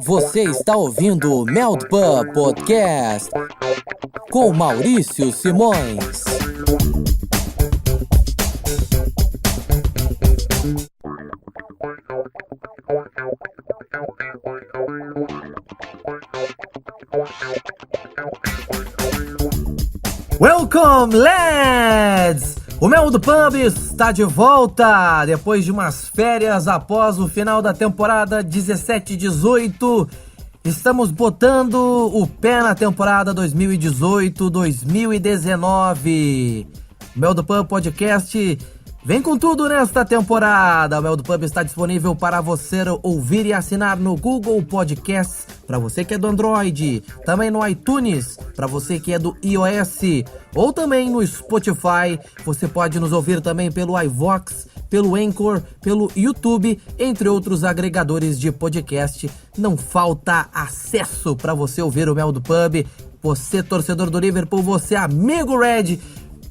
Você está ouvindo o Meldpub Podcast com Maurício Simões. Welcome, lads! O Meldpub está de volta depois de umas férias após o final da temporada 17-18. Estamos botando o pé na temporada 2018-2019. O Meldpub Podcast vem com tudo nesta temporada. O Meldpub está disponível para você ouvir e assinar no Google Podcasts, para você que é do Android, também no iTunes, para você que é do iOS, ou também no Spotify. Você pode nos ouvir também pelo iVoox, pelo Anchor, pelo YouTube, entre outros agregadores de podcast. Não falta acesso para você ouvir o Meldpub. Você, torcedor do Liverpool, você, amigo Red,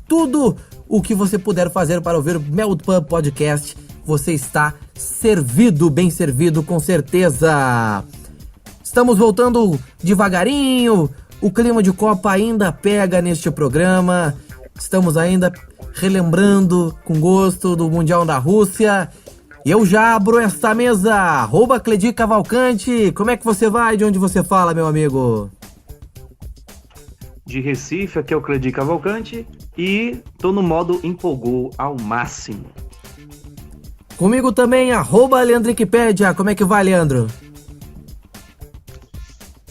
tudo o que você puder fazer para ouvir o Meldpub Podcast, você está servido, bem servido, com certeza. Estamos voltando devagarinho, o clima de Copa ainda pega neste programa, estamos ainda relembrando com gosto do Mundial da Rússia. E eu já abro esta mesa, @Cledi Cavalcante, como é que você vai, de onde você fala, meu amigo? De Recife, aqui é o Cledi Cavalcante e tô no modo empolgou ao máximo. Comigo também, @Leandriquipédia, como é que vai, Leandro?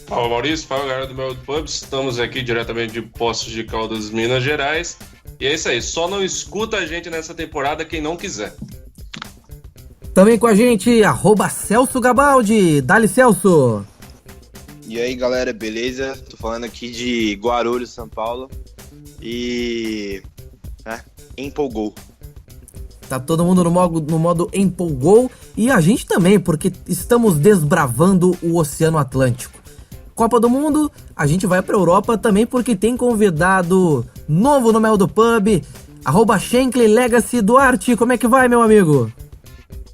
Fala Maurício, fala galera do Meldpub, estamos aqui diretamente de Poços de Caldas, Minas Gerais. E é isso aí, só não escuta a gente nessa temporada quem não quiser. Também com a gente, @Celso Gabaldi, dali Celso. E aí galera, beleza? Tô falando aqui de Guarulhos, São Paulo. E... empolgou. Tá todo mundo no modo empolgou. E a gente também, porque estamos desbravando o Oceano Atlântico. Copa do Mundo, a gente vai pra Europa também porque tem convidado novo no Meldpub, @Shankly Legacy Duarte. Como é que vai, meu amigo?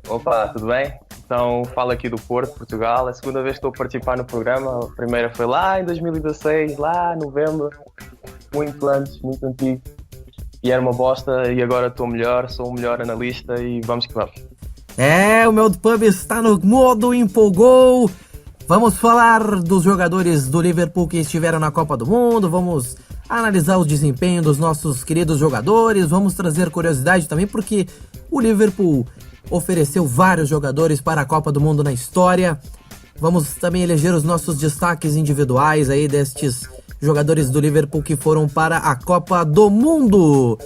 Opa, tudo bem? Então, falo aqui do Porto, Portugal. É a segunda vez que estou a participar no programa. A primeira foi lá em 2016, lá em novembro. Muito antes, muito antigo. E era uma bosta e agora estou melhor, sou o melhor analista e vamos que vamos. O Meldpub está no modo empolgou. Vamos falar dos jogadores do Liverpool que estiveram na Copa do Mundo, vamos analisar o desempenho dos nossos queridos jogadores, vamos trazer curiosidade também porque o Liverpool ofereceu vários jogadores para a Copa do Mundo na história. Vamos também eleger os nossos destaques individuais aí destes jogadores do Liverpool que foram para a Copa do Mundo.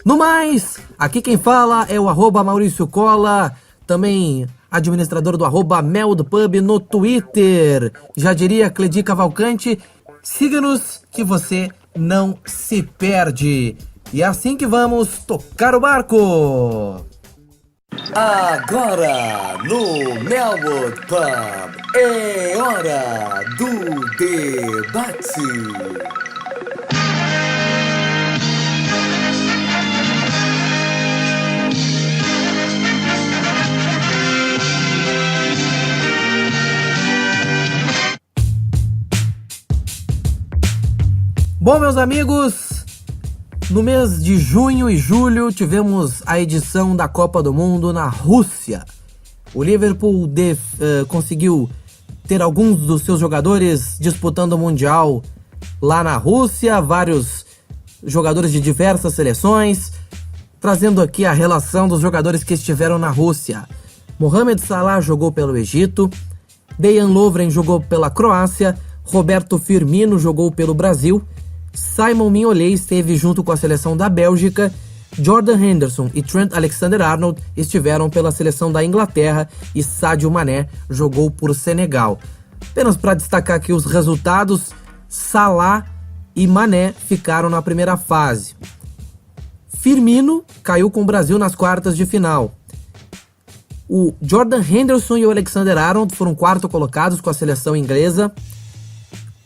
No mais, aqui quem fala é o @Maurício Cola, também administrador do @Meldpub no Twitter. Já diria Cledi Cavalcante, siga-nos que você não se perde. E é assim que vamos tocar o barco. Agora, no Meldpub, é hora do debate. Bom, meus amigos, no mês de junho e julho tivemos a edição da Copa do Mundo na Rússia. O Liverpool conseguiu ter alguns dos seus jogadores disputando o Mundial lá na Rússia, vários jogadores de diversas seleções, trazendo aqui a relação dos jogadores que estiveram na Rússia. Mohamed Salah jogou pelo Egito, Dejan Lovren jogou pela Croácia, Roberto Firmino jogou pelo Brasil, Simon Mignolet esteve junto com a seleção da Bélgica, Jordan Henderson e Trent Alexander-Arnold estiveram pela seleção da Inglaterra e Sadio Mané jogou por Senegal. Apenas para destacar aqui os resultados, Salah e Mané ficaram na primeira fase. Firmino caiu com o Brasil nas quartas de final. O Jordan Henderson e o Alexander-Arnold foram quarto colocados com a seleção inglesa.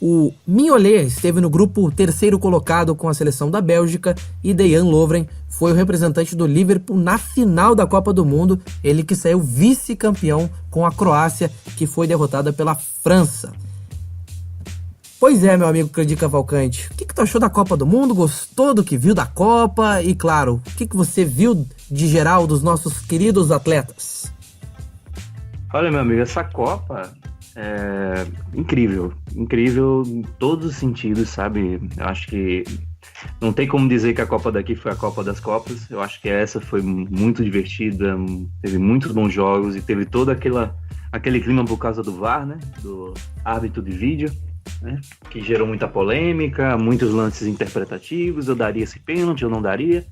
O Mignolet esteve no grupo terceiro colocado com a seleção da Bélgica e Dejan Lovren foi o representante do Liverpool na final da Copa do Mundo, ele que saiu vice-campeão com a Croácia, que foi derrotada pela França. Pois é, meu amigo Cledir Cavalcante, o que tu achou da Copa do Mundo? Gostou do que viu da Copa? E claro, o que você viu de geral dos nossos queridos atletas? Olha, meu amigo, essa Copa é incrível em todos os sentidos, sabe? Eu acho que não tem como dizer que a Copa daqui foi a Copa das Copas. Eu acho que essa foi muito divertida, teve muitos bons jogos e teve todo aquele clima por causa do VAR, né? Do árbitro de vídeo, né? Que gerou muita polêmica, muitos lances interpretativos, eu daria esse pênalti, eu não daria.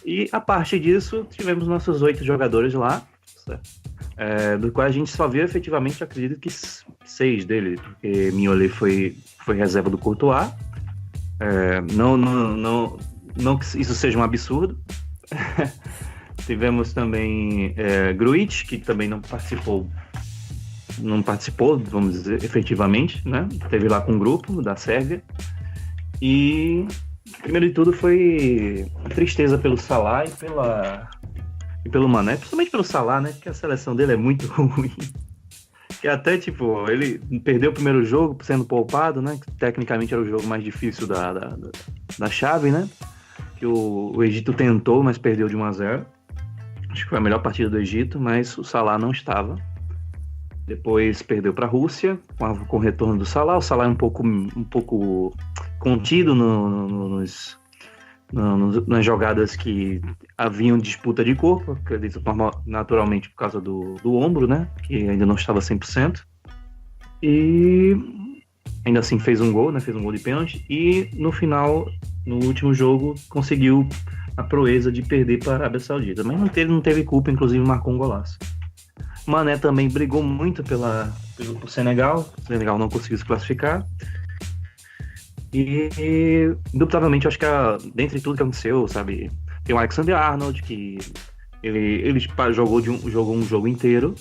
E a parte disso, tivemos nossos 8 jogadores lá, certo? Do qual a gente só viu efetivamente, acredito que 6 dele, porque Mignolet foi reserva do Courtois. Não que isso seja um absurdo. Tivemos também Grujic, que também não participou, vamos dizer, efetivamente, né? Esteve lá com um grupo da Sérvia. E, primeiro de tudo, foi a tristeza pelo Salah e pelo Mané, principalmente pelo Salah, né? Porque a seleção dele é muito ruim. Que até, ele perdeu o primeiro jogo sendo poupado, né? Que tecnicamente era o jogo mais difícil da chave, né? Que o Egito tentou, mas perdeu de 1-0. Acho que foi a melhor partida do Egito, mas o Salah não estava. Depois perdeu para a Rússia, com o retorno do Salah. O Salah é um pouco contido nas jogadas que haviam disputa de corpo, acredito naturalmente por causa do ombro, né, que ainda não estava 100%, e ainda assim fez um gol, né, fez um gol de pênalti, e no final, no último jogo, conseguiu a proeza de perder para a Arábia Saudita, mas não teve culpa, inclusive marcou um golaço. Mané também brigou muito pelo Senegal, o Senegal não conseguiu se classificar. E, indubitavelmente, eu acho que dentre tudo que aconteceu, sabe, tem o Alexander-Arnold, que ele jogou um jogo inteiro,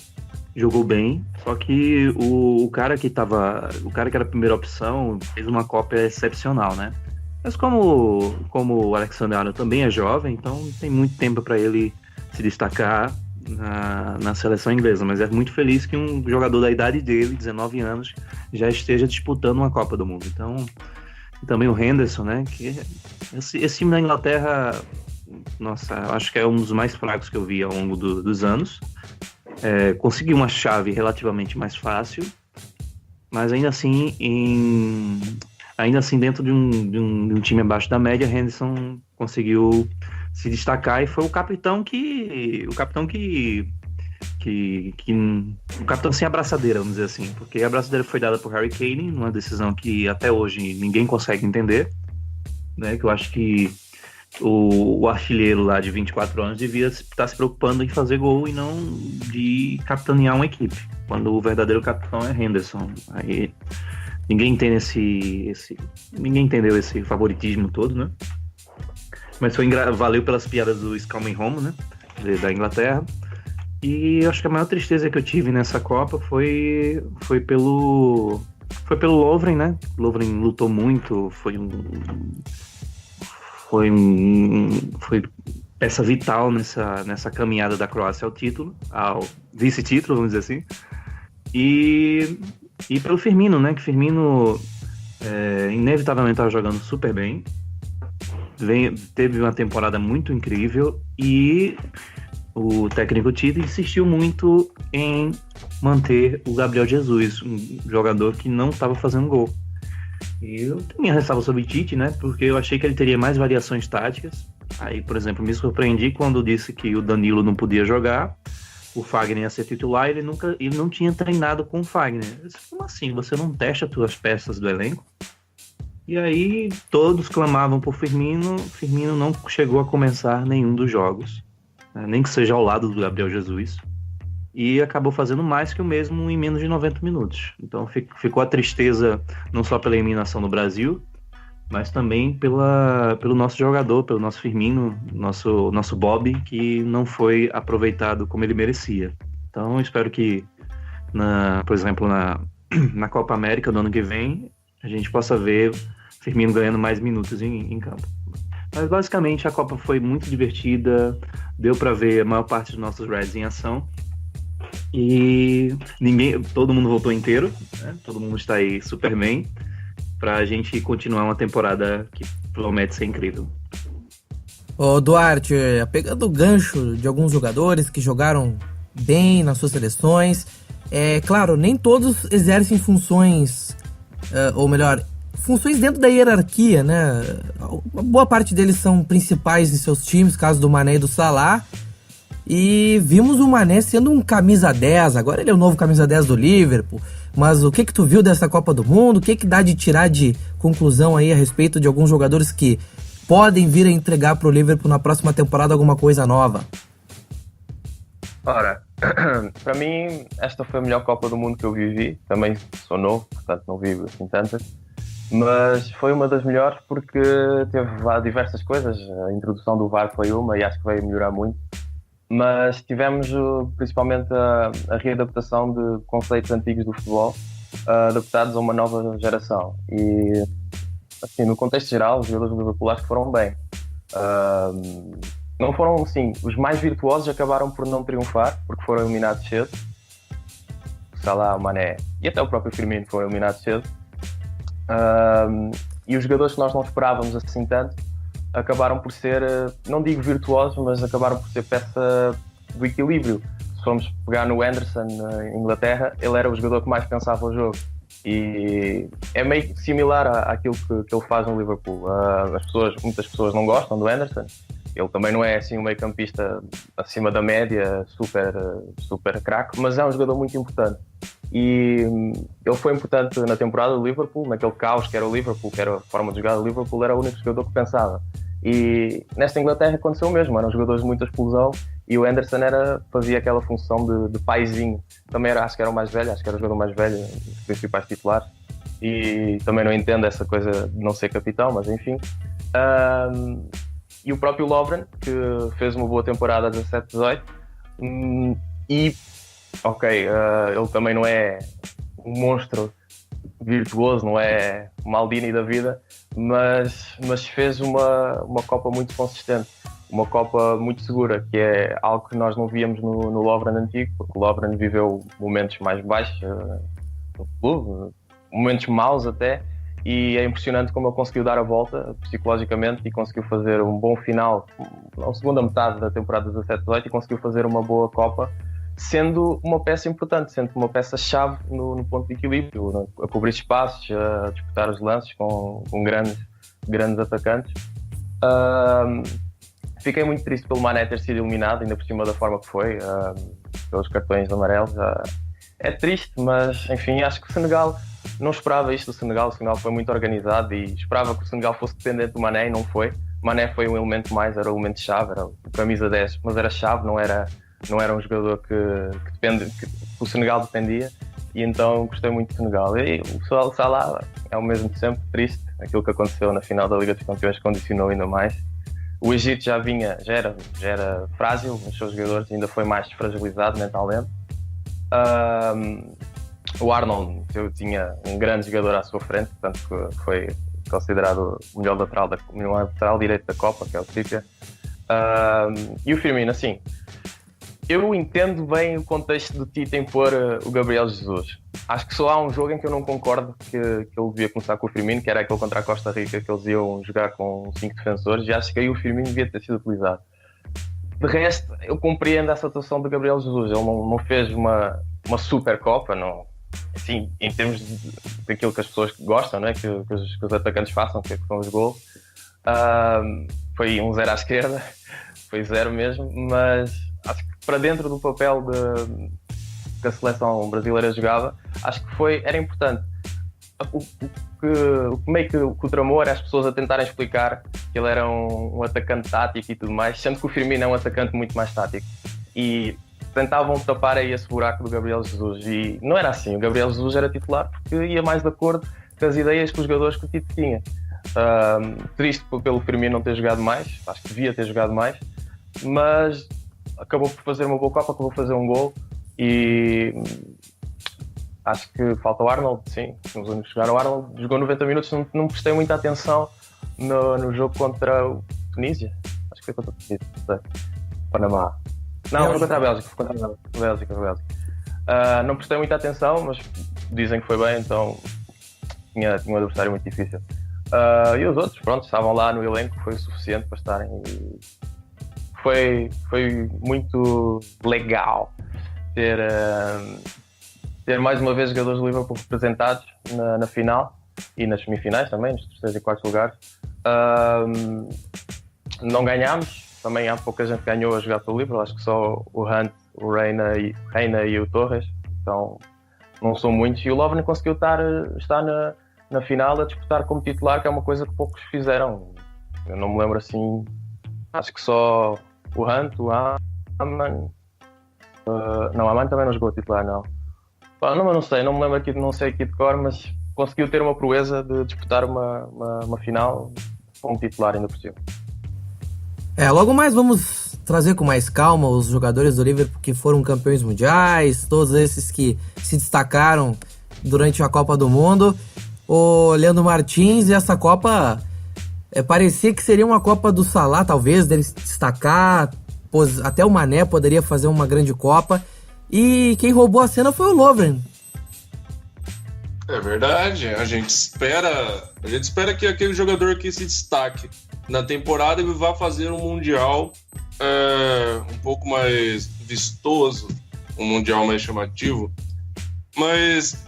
jogou bem, só que o cara que era a primeira opção fez uma Copa excepcional, né? Mas como o Alexander-Arnold também é jovem, então tem muito tempo para ele se destacar na seleção inglesa, mas é muito feliz que um jogador da idade dele, 19 anos, já esteja disputando uma Copa do Mundo. Então, também o Henderson, né? Que esse time da Inglaterra, nossa, acho que é um dos mais fracos que eu vi ao longo dos anos. Conseguiu uma chave relativamente mais fácil, mas ainda assim dentro de um time abaixo da média, Henderson conseguiu se destacar e foi o capitão sem abraçadeira, vamos dizer assim, porque a abraçadeira foi dada por Harry Kane, uma decisão que até hoje ninguém consegue entender, né? Que eu acho que o artilheiro lá de 24 anos devia estar se preocupando em fazer gol e não de capitanear uma equipe, quando o verdadeiro capitão é Henderson. Aí ninguém entende ninguém entendeu esse favoritismo todo, né? Mas valeu pelas piadas do It's Coming Home, né? Da Inglaterra. E acho que a maior tristeza que eu tive nessa Copa foi pelo Lovren, né? Lovren lutou muito, foi peça vital nessa caminhada da Croácia ao vice-título, vamos dizer assim. E pelo Firmino, né? Que Firmino inevitavelmente estava jogando super bem. Teve uma temporada muito incrível e o técnico Tite insistiu muito em manter o Gabriel Jesus, um jogador que não estava fazendo gol. E eu tenho minha ressalva sobre Tite, né? Porque eu achei que ele teria mais variações táticas. Aí, por exemplo, me surpreendi quando disse que o Danilo não podia jogar, o Fagner ia ser titular, ele não tinha treinado com o Fagner. Eu disse, como assim? Você não testa as suas peças do elenco? E aí todos clamavam por Firmino. Firmino não chegou a começar nenhum dos jogos, né? Nem que seja ao lado do Gabriel Jesus. E acabou fazendo mais que o mesmo em menos de 90 minutos. Então ficou a tristeza não só pela eliminação no Brasil, mas também pelo nosso jogador, pelo nosso Firmino, nosso Bob, que não foi aproveitado como ele merecia. Então espero que, por exemplo, na Copa América do ano que vem, a gente possa ver Firmino ganhando mais minutos em campo. Mas basicamente a Copa foi muito divertida, deu para ver a maior parte dos nossos Reds em ação e todo mundo voltou inteiro, né? Todo mundo está aí Superman para a gente continuar uma temporada que promete ser incrível. Ô Duarte, pegando o gancho de alguns jogadores que jogaram bem nas suas seleções, claro, nem todos exercem funções, ou melhor, funções dentro da hierarquia, né? Uma boa parte deles são principais em seus times, caso do Mané e do Salah. E vimos o Mané sendo um camisa 10, agora ele é o novo camisa 10 do Liverpool. Mas o que tu viu dessa Copa do Mundo? O que dá de tirar de conclusão aí a respeito de alguns jogadores que podem vir a entregar pro Liverpool na próxima temporada alguma coisa nova? Ora, para mim esta foi a melhor Copa do Mundo que eu vivi. Também sou novo, portanto não vivo assim tantas. Mas foi uma das melhores porque teve diversas coisas. A introdução do VAR foi uma e acho que veio melhorar muito. Mas tivemos principalmente a readaptação de conceitos antigos do futebol adaptados a uma nova geração. E assim, no contexto geral, os jogadores do Liverpool acho que foram bem. Não foram, sim, os mais virtuosos acabaram por não triunfar porque foram eliminados cedo. O Salah, o Mané e até o próprio Firmino foram eliminados cedo. E os jogadores que nós não esperávamos assim tanto acabaram por ser, não digo virtuosos, mas acabaram por ser peça do equilíbrio. Se formos pegar no Henderson em Inglaterra, ele era o jogador que mais pensava o jogo e é meio similar àquilo que ele faz no Liverpool. Muitas pessoas não gostam do Henderson. Ele também não é assim um meio campista acima da média, super craque, mas é um jogador muito importante. E ele foi importante na temporada do Liverpool, naquele caos que era o Liverpool, que era a forma de jogar do Liverpool, era o único jogador que pensava. E nesta Inglaterra aconteceu o mesmo, eram jogadores de muita explosão e o Henderson fazia aquela função de paizinho. Também acho que era o mais velho, acho que era o jogador mais velho, dos principais titulares. E também não entendo essa coisa de não ser capitão, mas enfim. E o próprio Lovren, que fez uma boa temporada 17-18. E, ele também não é um monstro virtuoso, não é o Maldini da vida, mas fez uma Copa muito consistente, uma Copa muito segura, que é algo que nós não víamos no Lovren antigo, porque o Lovren viveu momentos mais baixos no clube, momentos maus até, e é impressionante como ele conseguiu dar a volta psicologicamente e conseguiu fazer um bom final na segunda metade da temporada 17-18 e conseguiu fazer uma boa Copa, sendo uma peça importante, sendo uma peça-chave no ponto de equilíbrio, a cobrir espaços, a disputar os lances com grandes atacantes. Fiquei muito triste pelo Mané ter sido eliminado, ainda por cima da forma que foi, pelos cartões amarelos. É triste, mas enfim, acho que o Senegal não esperava isto do Senegal. O Senegal foi muito organizado e esperava que o Senegal fosse dependente do Mané e não foi. O Mané foi um elemento mais, era o elemento-chave, era o camisa 10, mas era chave, não era um jogador que o Senegal dependia, e então gostei muito do Senegal. E o Salah é o mesmo de sempre, triste, aquilo que aconteceu na final da Liga dos Campeões condicionou ainda mais. O Egito já era frágil nos seus jogadores, ainda foi mais fragilizado mentalmente. O Arnold tinha um grande jogador à sua frente, portanto que foi considerado o melhor lateral direito da Copa, que é o Trippier. E o Firmino, assim, eu entendo bem o contexto do Tite em pôr o Gabriel Jesus. Acho que só há um jogo em que eu não concordo que ele devia começar com o Firmino, que era aquele contra a Costa Rica, que eles iam jogar com 5 defensores, e acho que aí o Firmino devia ter sido utilizado. De resto, eu compreendo essa atuação do Gabriel Jesus. Ele não fez uma super Copa, não, assim, em termos daquilo que as pessoas gostam, não é? que os atacantes façam, que são os gols. Foi um 0 à esquerda, foi 0 mesmo, mas acho que para dentro do papel que a seleção brasileira jogava, acho que era importante. O que o tramou era as pessoas a tentarem explicar que ele era um atacante tático e tudo mais, sendo que o Firmino é um atacante muito mais tático. E tentavam tapar aí esse buraco do Gabriel Jesus, e não era assim. O Gabriel Jesus era titular porque ia mais de acordo com as ideias que os jogadores que o Tite tinha. Triste pelo Firmino não ter jogado mais, acho que devia ter jogado mais, mas acabou por fazer uma boa Copa, acabou por fazer um gol, e Acho que falta o Arnold, sim. Os únicos que jogaram o Arnold, jogou 90 minutos, não prestei muita atenção no jogo contra o Tunísia. Acho que foi contra o Tunísia, não sei. Panamá. Não, foi contra a Bélgica. Foi contra a Bélgica. Não prestei muita atenção, mas dizem que foi bem, então tinha um adversário muito difícil. E os outros, pronto, estavam lá no elenco, foi o suficiente para estarem. E foi muito legal ter mais uma vez jogadores do Liverpool representados na final e nas semifinais também, nos terceiros e quartos lugares. Não ganhámos, também há pouca gente que ganhou a jogar pelo Liverpool, acho que só o Hunt, o Reina e o Torres, então não são muitos. E o Lovren conseguiu estar na final a disputar como titular, que é uma coisa que poucos fizeram. Eu não me lembro assim, acho que só o Hunt, o Aman. Não, o Aman também não jogou titular, não. Não sei, não me lembro aqui, não sei aqui de cor, mas conseguiu ter uma proeza de disputar uma final como titular ainda por cima. Logo mais vamos trazer com mais calma os jogadores do Liverpool que foram campeões mundiais, todos esses que se destacaram durante a Copa do Mundo. O Leandro Martins, e essa Copa parecia que seria uma Copa do Salah, talvez, dele se destacar, até o Mané poderia fazer uma grande Copa, e quem roubou a cena foi o Lovren. É verdade, a gente espera que aquele jogador que se destaque na temporada ele vá fazer um Mundial um pouco mais vistoso, um Mundial mais chamativo, mas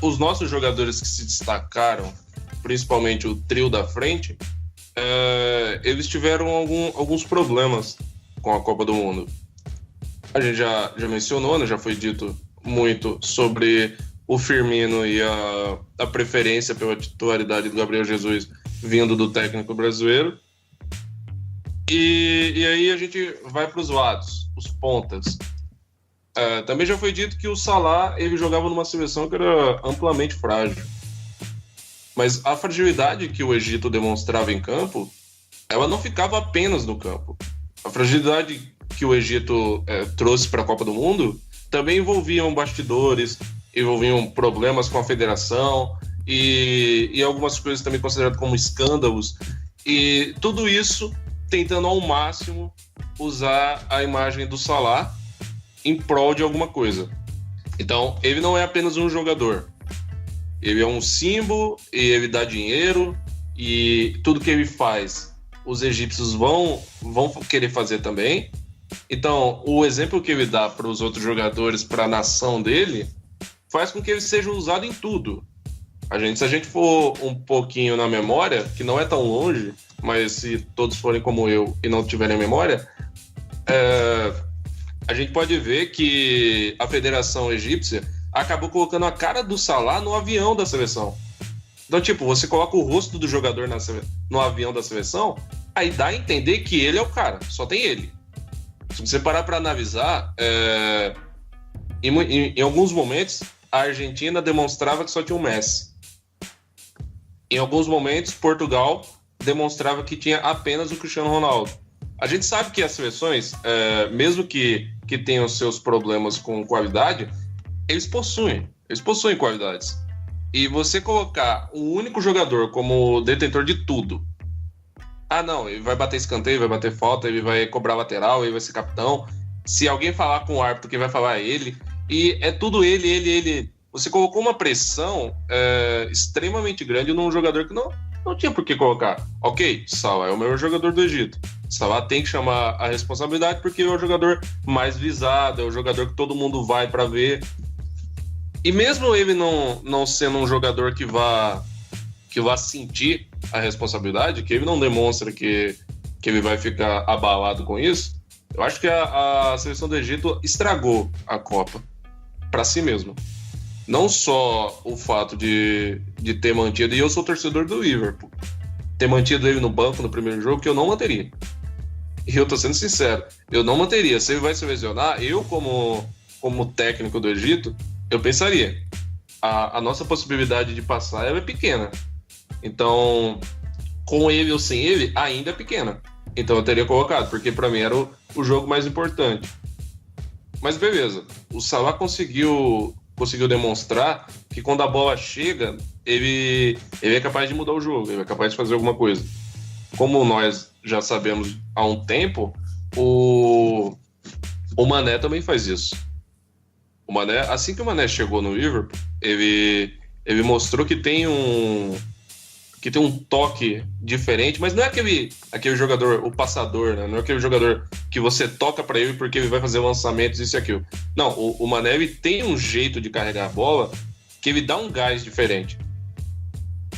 os nossos jogadores que se destacaram, principalmente o trio da frente, eles tiveram alguns problemas com a Copa do Mundo. A gente já mencionou, né, já foi dito muito sobre o Firmino e a preferência pela titularidade do Gabriel Jesus vindo do técnico brasileiro. E aí a gente vai para os lados, os pontas. Também já foi dito que o Salah ele jogava numa seleção que era amplamente frágil. Mas a fragilidade que o Egito demonstrava em campo, ela não ficava apenas no campo. A fragilidade que o Egito trouxe para a Copa do Mundo também envolviam bastidores, envolviam problemas com a federação e algumas coisas também consideradas como escândalos. E tudo isso tentando ao máximo usar a imagem do Salah em prol de alguma coisa. Então, ele não é apenas um jogador. Ele é um símbolo, e ele dá dinheiro, e tudo que ele faz, os egípcios vão querer fazer também. Então, o exemplo que ele dá para os outros jogadores, para a nação dele, faz com que ele seja usado em tudo. Se a gente for um pouquinho na memória, que não é tão longe, mas se todos forem como eu e não tiverem memória, a gente pode ver que a Federação Egípcia acabou colocando a cara do Salah no avião da seleção. Então, você coloca o rosto do jogador no avião da seleção, aí dá a entender que ele é o cara, só tem ele. Se você parar para analisar, em alguns momentos, a Argentina demonstrava que só tinha o Messi. Em alguns momentos, Portugal demonstrava que tinha apenas o Cristiano Ronaldo. A gente sabe que as seleções, mesmo que tenham seus problemas com qualidade, eles possuem qualidades. E você colocar um único jogador como detentor de tudo, não, ele vai bater escanteio, vai bater falta, ele vai cobrar lateral, ele vai ser capitão. Se alguém falar com o árbitro, quem vai falar é ele. E é tudo ele. Você colocou uma pressão extremamente grande num jogador que não tinha por que colocar. Ok, Salah é o melhor jogador do Egito. Salah tem que chamar a responsabilidade porque é o jogador mais visado, é o jogador que todo mundo vai para ver. E mesmo ele não sendo um jogador que vá sentir a responsabilidade, que ele não demonstra que ele vai ficar abalado com isso, eu acho que a seleção do Egito estragou a Copa para si mesmo. Não só o fato de ter mantido, e eu sou torcedor do Liverpool, ter mantido ele no banco no primeiro jogo, que eu não manteria. E eu tô sendo sincero, eu não manteria. Se ele vai se lesionar, eu como técnico do Egito, eu pensaria, a nossa possibilidade de passar ela é pequena. Então, com ele ou sem ele, ainda é pequena. Então eu teria colocado, porque para mim era o jogo mais importante. Mas beleza, o Salah conseguiu conseguiu demonstrar que quando a bola chega, ele é capaz de mudar o jogo, ele é capaz de fazer alguma coisa. Como nós já sabemos há um tempo, o Mané também faz isso. O Mané, assim que o Mané chegou no Liverpool, ele mostrou que tem um toque diferente, mas não é aquele jogador, o passador, né? Não é aquele jogador que você toca para ele porque ele vai fazer lançamentos, isso e aquilo. Não, o Mané ele tem um jeito de carregar a bola que ele dá um gás diferente.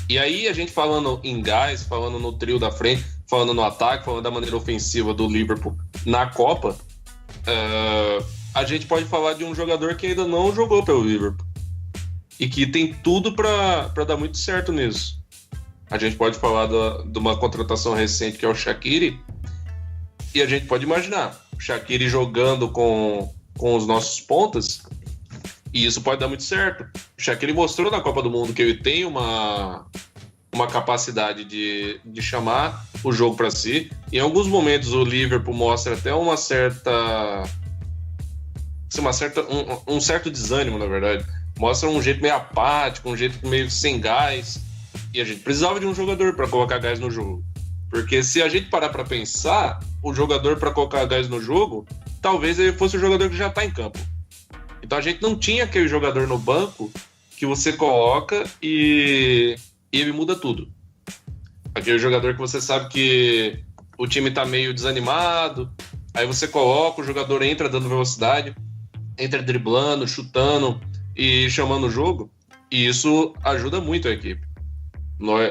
E aí a gente falando em gás, falando no trio da frente, falando no ataque, falando da maneira ofensiva do Liverpool na Copa, a gente pode falar de um jogador que ainda não jogou pelo Liverpool e que tem tudo para dar muito certo nisso. A gente pode falar de uma contratação recente que é o Shaqiri, e a gente pode imaginar o Shaqiri jogando com os nossos pontas, e isso pode dar muito certo. O Shaqiri mostrou na Copa do Mundo que ele tem uma capacidade de chamar o jogo para si. Em alguns momentos o Liverpool mostra até um certo desânimo, na verdade. Mostra um jeito meio apático, um jeito meio sem gás. E a gente precisava de um jogador para colocar gás no jogo. Porque se a gente parar para pensar, o jogador para colocar gás no jogo, talvez ele fosse o jogador que já está em campo. Então a gente não tinha aquele jogador no banco que você coloca e ele muda tudo. Aquele jogador que você sabe que o time está meio desanimado, aí você coloca, o jogador entra dando velocidade, entra driblando, chutando e chamando o jogo. E isso ajuda muito a equipe.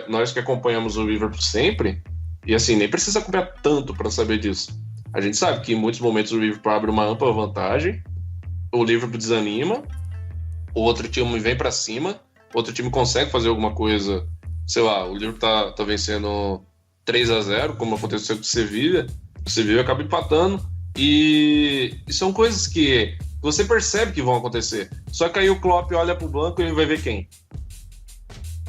Nós que acompanhamos o Liverpool sempre, e assim, nem precisa acompanhar tanto para saber disso. A gente sabe que em muitos momentos o Liverpool abre uma ampla vantagem, o Liverpool desanima, o outro time vem para cima, o outro time consegue fazer alguma coisa, sei lá, o Liverpool tá vencendo 3-0, como aconteceu com o Sevilla acaba empatando, e são coisas que você percebe que vão acontecer. Só que aí o Klopp olha pro banco e ele vai ver quem?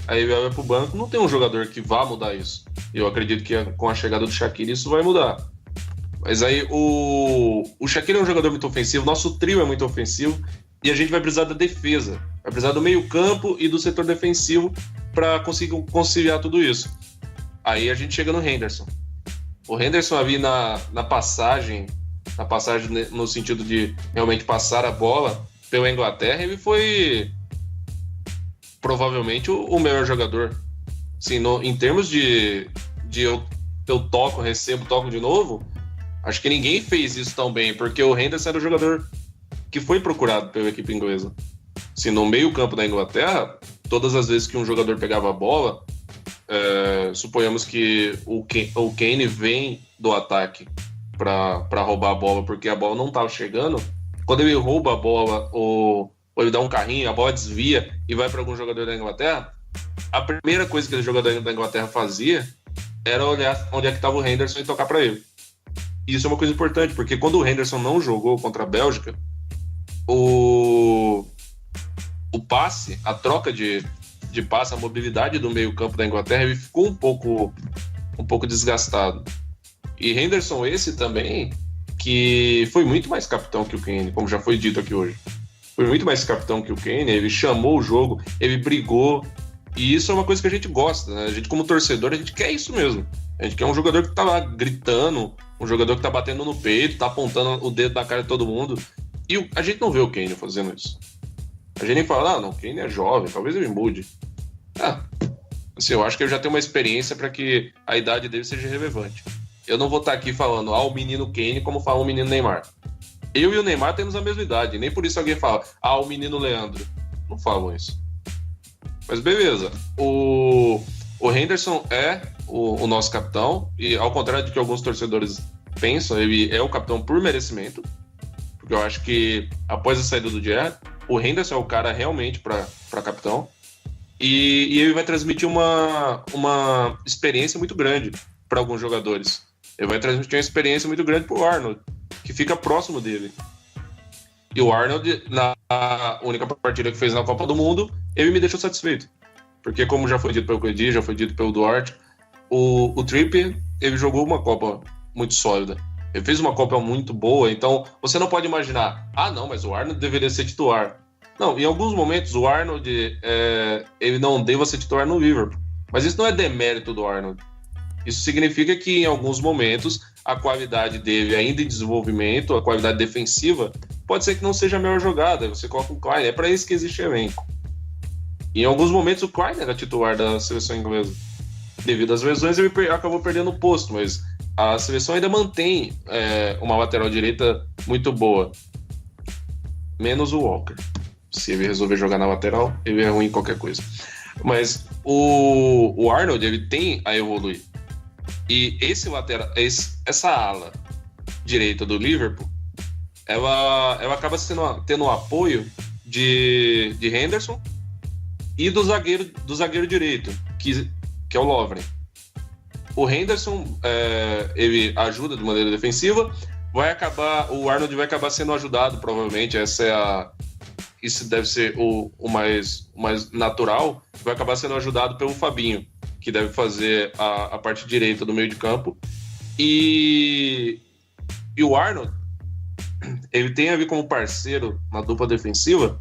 Aí ele olha pro banco, não tem um jogador que vá mudar isso. Eu acredito que com a chegada do Shaqiri isso vai mudar. Mas aí o Shaqiri é um jogador muito ofensivo, nosso trio é muito ofensivo, e a gente vai precisar da defesa. Vai precisar do meio campo e do setor defensivo para conseguir conciliar tudo isso. Aí a gente chega no Henderson. O Henderson ali na passagem no sentido de realmente passar a bola pela Inglaterra, ele foi provavelmente o melhor jogador. Assim, em termos de eu toco, recebo, toco de novo, acho que ninguém fez isso tão bem, porque o Henderson era o jogador que foi procurado pela equipe inglesa. Assim, no meio campo da Inglaterra, todas as vezes que um jogador pegava a bola, suponhamos que o Kane vem do ataque para roubar a bola, porque a bola não estava chegando. Quando ele rouba a bola ou ele dá um carrinho, a bola desvia e vai para algum jogador da Inglaterra, a primeira coisa que aquele jogador da Inglaterra fazia era olhar onde é que estava o Henderson e tocar para ele. E isso é uma coisa importante, porque quando o Henderson não jogou contra a Bélgica, o passe, a troca de passe, a mobilidade do meio campo da Inglaterra, ele ficou um pouco desgastado. E Henderson esse também, que foi muito mais capitão que o Kane, como já foi dito aqui hoje. Foi muito mais capitão que o Kane, ele chamou o jogo, ele brigou, e isso é uma coisa que a gente gosta, né? A gente, como torcedor, a gente quer isso mesmo. A gente quer um jogador que tá lá gritando, um jogador que tá batendo no peito, tá apontando o dedo na cara de todo mundo. E a gente não vê o Kane fazendo isso. A gente nem fala, não, o Kane é jovem, talvez ele mude. Assim, eu acho que eu já tenho uma experiência para que a idade dele seja relevante. Eu não vou estar aqui falando, o menino Kane como fala o menino Neymar. Eu e o Neymar temos a mesma idade, nem por isso alguém fala, o menino Leandro. Não falam isso. Mas beleza, o Henderson é o nosso capitão, e ao contrário do que alguns torcedores pensam, ele é o capitão por merecimento, porque eu acho que após a saída do Gerrard, o Henderson é o cara realmente para capitão, e ele vai transmitir uma experiência muito grande para alguns jogadores. Ele vai transmitir uma experiência muito grande para o Arnold, que fica próximo dele. E o Arnold, na única partida que fez na Copa do Mundo, ele me deixou satisfeito. Porque, como já foi dito pelo Coedi, já foi dito pelo Duarte, o Trippier, ele jogou uma Copa muito sólida. Ele fez uma Copa muito boa, então você não pode imaginar, não, mas o Arnold deveria ser titular. Não, em alguns momentos o Arnold, ele não deva ser titular no Liverpool. Mas isso não é demérito do Arnold. Isso significa que em alguns momentos a qualidade dele ainda em desenvolvimento, a qualidade defensiva, pode ser que não seja a melhor jogada. Você coloca o Klein, é para isso que existe elenco. E em alguns momentos o Klein era titular da seleção inglesa. Devido às lesões, ele acabou perdendo o posto, mas a seleção ainda mantém uma lateral direita muito boa. Menos o Walker. Se ele resolver jogar na lateral, ele é ruim em qualquer coisa. Mas o Arnold, ele tem a evoluir. E essa ala direita do Liverpool, ela acaba tendo o apoio de Henderson e do zagueiro direito, que é o Lovren. O Henderson, ele ajuda de maneira defensiva, o Arnold vai acabar sendo ajudado, provavelmente, isso deve ser o mais natural, vai acabar sendo ajudado pelo Fabinho, que deve fazer a parte direita do meio de campo. E o Arnold, ele tem ali como parceiro na dupla defensiva,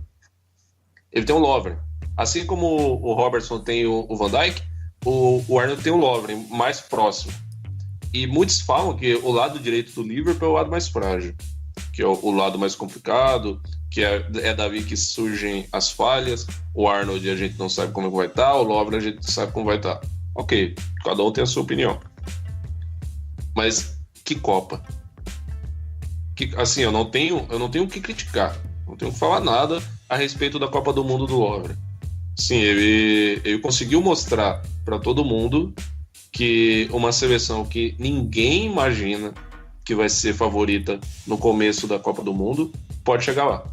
ele tem o Lovren. Assim como o Robertson tem o Van Dijk, o Arnold tem o Lovren mais próximo. E muitos falam que o lado direito do Liverpool é o lado mais frágil, que é o lado mais complicado, que é dali que surgem as falhas. O Arnold a gente não sabe como vai estar, o Lovren a gente sabe como vai estar. Ok, cada um tem a sua opinião. Mas que Copa. Assim, eu não tenho o que criticar, não tenho que falar nada a respeito da Copa do Mundo do Lovren. Sim, ele conseguiu mostrar para todo mundo que uma seleção que ninguém imagina que vai ser favorita no começo da Copa do Mundo pode chegar lá.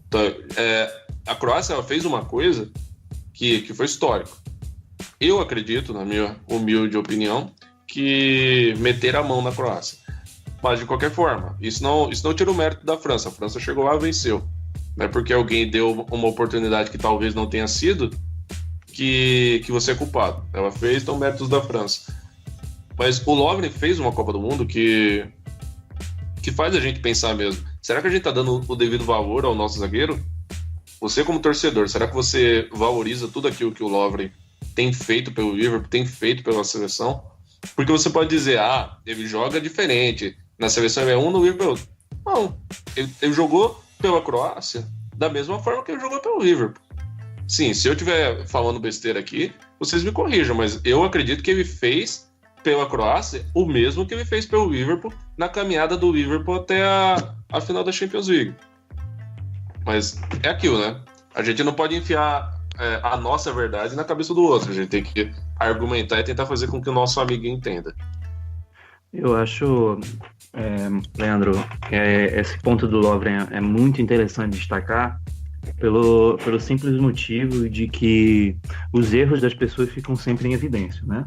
Então, a Croácia ela fez uma coisa que foi histórico. Eu acredito, na minha humilde opinião, que meter a mão na Croácia. Mas, de qualquer forma, isso não tira o mérito da França. A França chegou lá e venceu. Não é porque alguém deu uma oportunidade que talvez não tenha sido que você é culpado. Ela fez, então, méritos da França. Mas o Lovren fez uma Copa do Mundo que faz a gente pensar mesmo. Será que a gente está dando o devido valor ao nosso zagueiro? Você, como torcedor, será que você valoriza tudo aquilo que o Lovren tem feito pelo Liverpool, tem feito pela seleção? Porque você pode dizer, ele joga diferente. Na seleção ele é um, no Liverpool é outro. Não, ele jogou pela Croácia da mesma forma que ele jogou pelo Liverpool. Sim, se eu estiver falando besteira aqui, vocês me corrijam, mas eu acredito que ele fez pela Croácia o mesmo que ele fez pelo Liverpool na caminhada do Liverpool até a final da Champions League. Mas é aquilo, né? A gente não pode enfiar a nossa verdade na cabeça do outro. A gente tem que argumentar e tentar fazer com que o nosso amigo entenda. Eu acho, Leandro, esse ponto do Lovren é muito interessante destacar pelo simples motivo de que os erros das pessoas ficam sempre em evidência, né?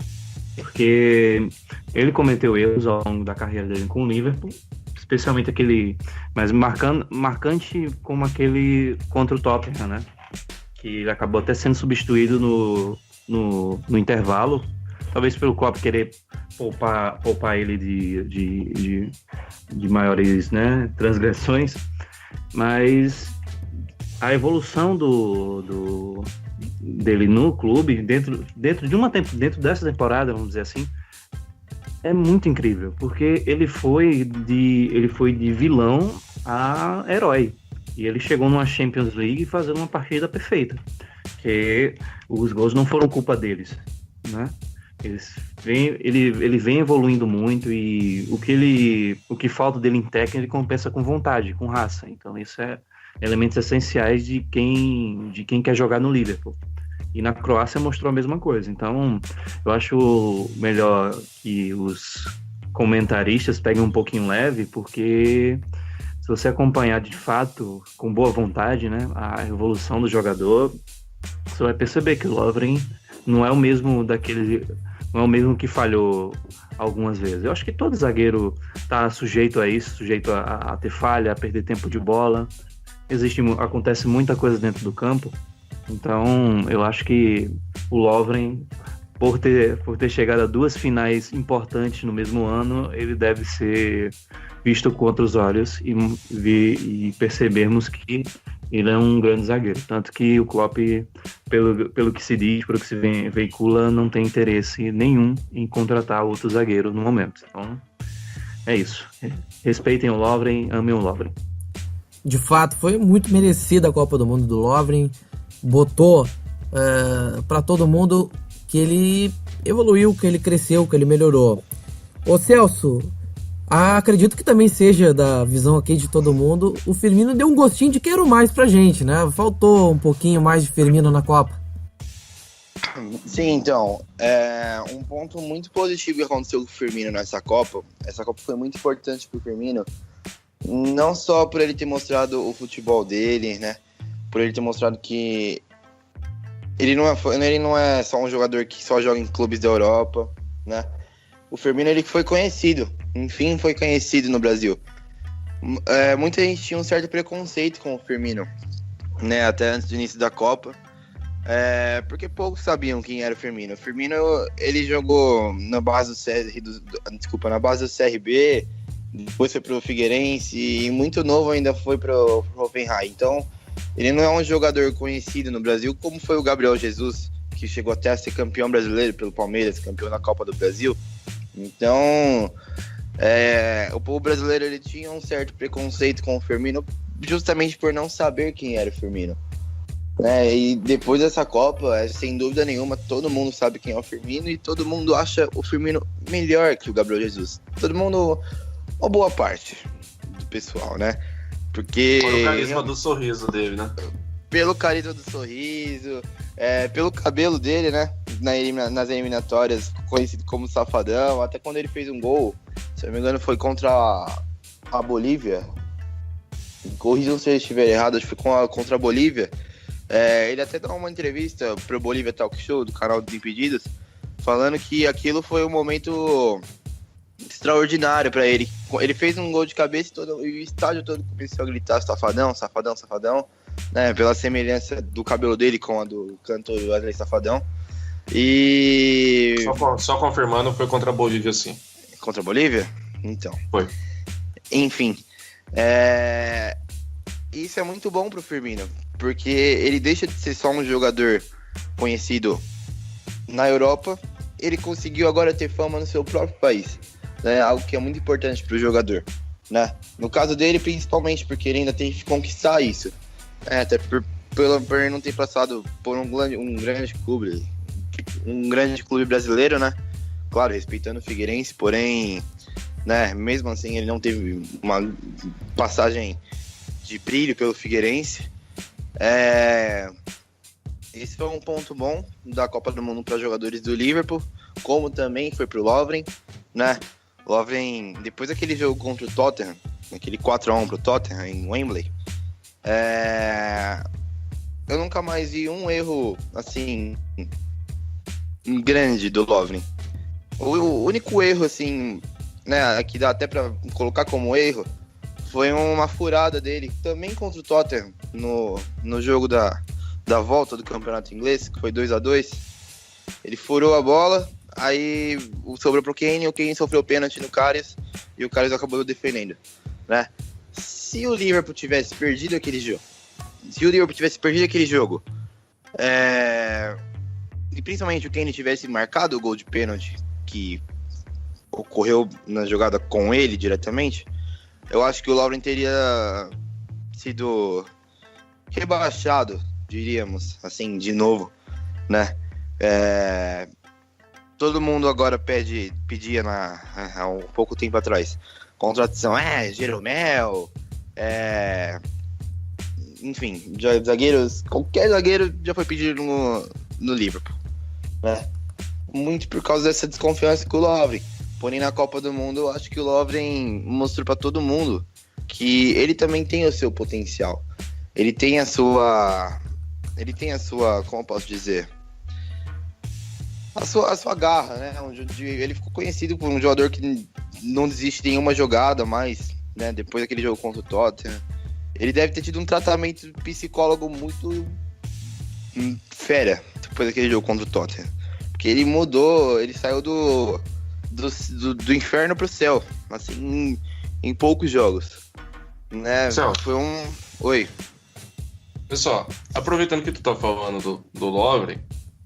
Porque ele cometeu erros ao longo da carreira dele com o Liverpool, especialmente aquele, mas marcante como aquele contra o Tottenham, né? Que ele acabou até sendo substituído no intervalo, talvez pelo Klopp querer poupar ele de maiores, né, transgressões, mas a evolução dele no clube, dentro dessa temporada, vamos dizer assim, é muito incrível, porque ele foi de vilão a herói. E ele chegou numa Champions League fazendo uma partida perfeita, que os gols não foram culpa deles, né? Ele vem evoluindo muito, e o que falta dele em técnica ele compensa com vontade, com raça. Então isso é elementos essenciais de quem quer jogar no Liverpool. E na Croácia mostrou a mesma coisa. Então eu acho melhor que os comentaristas peguem um pouquinho leve, porque se você acompanhar de fato com boa vontade, né, a evolução do jogador, você vai perceber que o Lovren não é o mesmo que falhou algumas vezes. Eu acho que todo zagueiro está sujeito a isso, sujeito a ter falha, a perder tempo de bola. Acontece muita coisa dentro do campo. Então eu acho que o Lovren, por ter chegado a 2 finais importantes no mesmo ano, ele deve ser visto com outros olhos e percebermos que Ele é um grande zagueiro. Tanto que o Klopp, pelo que se diz, pelo que se veicula, não tem interesse nenhum em contratar outro zagueiro no momento. Então, é isso. Respeitem o Lovren, amem o Lovren. De fato, foi muito merecida a Copa do Mundo do Lovren. Botou para todo mundo que ele evoluiu, que ele cresceu, que ele melhorou. Ô Celso, acredito que também seja da visão aqui de todo mundo, o Firmino deu um gostinho de quero mais pra gente, né? Faltou um pouquinho mais de Firmino na Copa. Sim, então, um ponto muito positivo que aconteceu com o Firmino nessa Copa. Essa Copa foi muito importante pro Firmino, não só por ele ter mostrado o futebol dele, né? Por ele ter mostrado que ele não é só um jogador que só joga em clubes da Europa, né? O Firmino, ele foi conhecido, enfim, foi conhecido no Brasil. Muita gente tinha um certo preconceito com o Firmino, né? Até antes do início da Copa. Porque poucos sabiam quem era o Firmino. O Firmino, ele jogou na base na base do CRB, depois foi pro Figueirense e muito novo ainda foi pro Hoffenheim. Então, ele não é um jogador conhecido no Brasil como foi o Gabriel Jesus, que chegou até a ser campeão brasileiro pelo Palmeiras, campeão da Copa do Brasil. Então, o povo brasileiro, ele tinha um certo preconceito com o Firmino justamente por não saber quem era o Firmino. E depois dessa Copa, sem dúvida nenhuma, todo mundo sabe quem é o Firmino e todo mundo acha o Firmino melhor que o Gabriel Jesus. Todo mundo, uma boa parte do pessoal, né? Porque... Por o carisma do sorriso dele, né? Pelo carisma do sorriso, pelo cabelo dele, né? Nas eliminatórias, conhecido como Safadão. Até quando ele fez um gol, se não me engano, foi contra a Bolívia. Corrijam se eu estiver errado, acho que foi contra a Bolívia. Ele até deu uma entrevista pro Bolívia Talk Show, do canal dos Impedidos, falando que aquilo foi um momento extraordinário para ele. Ele fez um gol de cabeça e o estádio todo começou a gritar Safadão, Safadão, Safadão, né, pela semelhança do cabelo dele com a do cantor Wesley Safadão. E... Só confirmando, foi contra a Bolívia, sim. Contra a Bolívia? Então. Foi. Enfim. Isso é muito bom pro Firmino, porque ele deixa de ser só um jogador conhecido na Europa, ele conseguiu agora ter fama no seu próprio país, né? Algo que é muito importante pro jogador, né? No caso dele, principalmente, porque ele ainda tem que conquistar isso, até por ele não ter passado por um grande clube brasileiro, né? Claro, respeitando o Figueirense, porém, né, mesmo assim ele não teve uma passagem de brilho pelo Figueirense. Esse foi um ponto bom da Copa do Mundo para jogadores do Liverpool, como também foi pro Lovren, né? Lovren, depois daquele jogo contra o Tottenham, aquele 4-1 pro Tottenham em Wembley, eu nunca mais vi um erro assim grande do Lovren. O único erro assim, né, que dá até para colocar como erro, foi uma furada dele, também contra o Tottenham, no jogo da volta do campeonato inglês, que foi 2-2. Ele furou a bola, aí sobrou pro Kane, o Kane sofreu pênalti no Karius, e o Karius acabou defendendo, né? Se o Liverpool tivesse perdido aquele jogo, e principalmente o Kane tivesse marcado o gol de pênalti, que ocorreu na jogada com ele diretamente, eu acho que o Lovren teria sido rebaixado, diríamos, assim, de novo, né? Todo mundo agora pedia há um pouco tempo atrás contratação, Jeromel, enfim, zagueiros, qualquer zagueiro já foi pedido no Liverpool, né? Muito por causa dessa desconfiança com o Lovren. Porém, na Copa do Mundo, eu acho que o Lovren mostrou para todo mundo que ele também tem o seu potencial. Ele tem a sua, como eu posso dizer, a sua garra, né? Ele ficou conhecido por um jogador que não desiste de nenhuma jogada, mas, né, depois daquele jogo contra o Tottenham, ele deve ter tido um tratamento psicólogo muito fera depois daquele jogo contra o Tottenham. Porque ele mudou, ele saiu do inferno pro céu, assim, em poucos jogos, né? Céu. Foi um... Oi. Pessoal, aproveitando que tu tá falando do Lovren,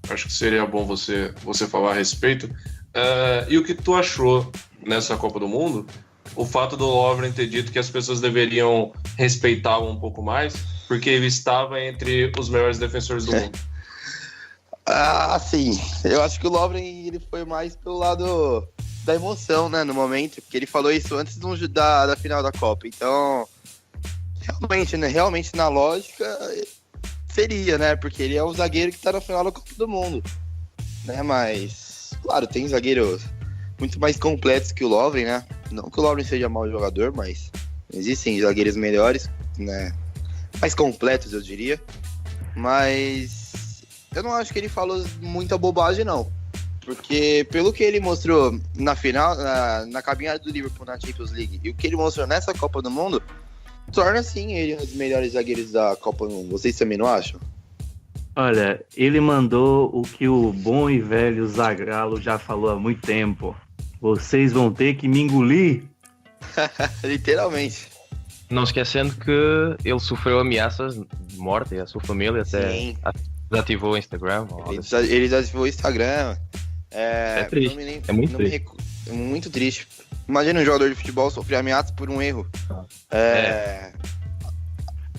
acho que seria bom você falar a respeito. E o que tu achou nessa Copa do Mundo? O fato do Lovren ter dito que as pessoas deveriam respeitá-lo um pouco mais, porque ele estava entre os melhores defensores do mundo. Sim. Eu acho que o Lovren ele foi mais pelo lado da emoção, né, no momento, porque ele falou isso antes da final da Copa. Então, realmente na lógica seria, né, porque ele é o zagueiro que tá na final da Copa do Mundo, né, mas, claro, tem zagueiros muito mais completos que o Lovren, né, não que o Lovren seja mau jogador, mas existem zagueiros melhores, né, mais completos, eu diria, mas eu não acho que ele falou muita bobagem, não. Porque pelo que ele mostrou na final, na caminhada do Liverpool na Champions League, e o que ele mostrou nessa Copa do Mundo, torna sim ele um dos melhores zagueiros da Copa do Mundo. Vocês também não acham? Olha, ele mandou o que o bom e velho Zagallo já falou há muito tempo. Vocês vão ter que me engolir. Literalmente. Não esquecendo que ele sofreu ameaças de morte e a sua família até desativou o Instagram. Ele desativou o Instagram. É triste. É muito triste. Muito triste. Imagina um jogador de futebol sofrer ameaças por um erro.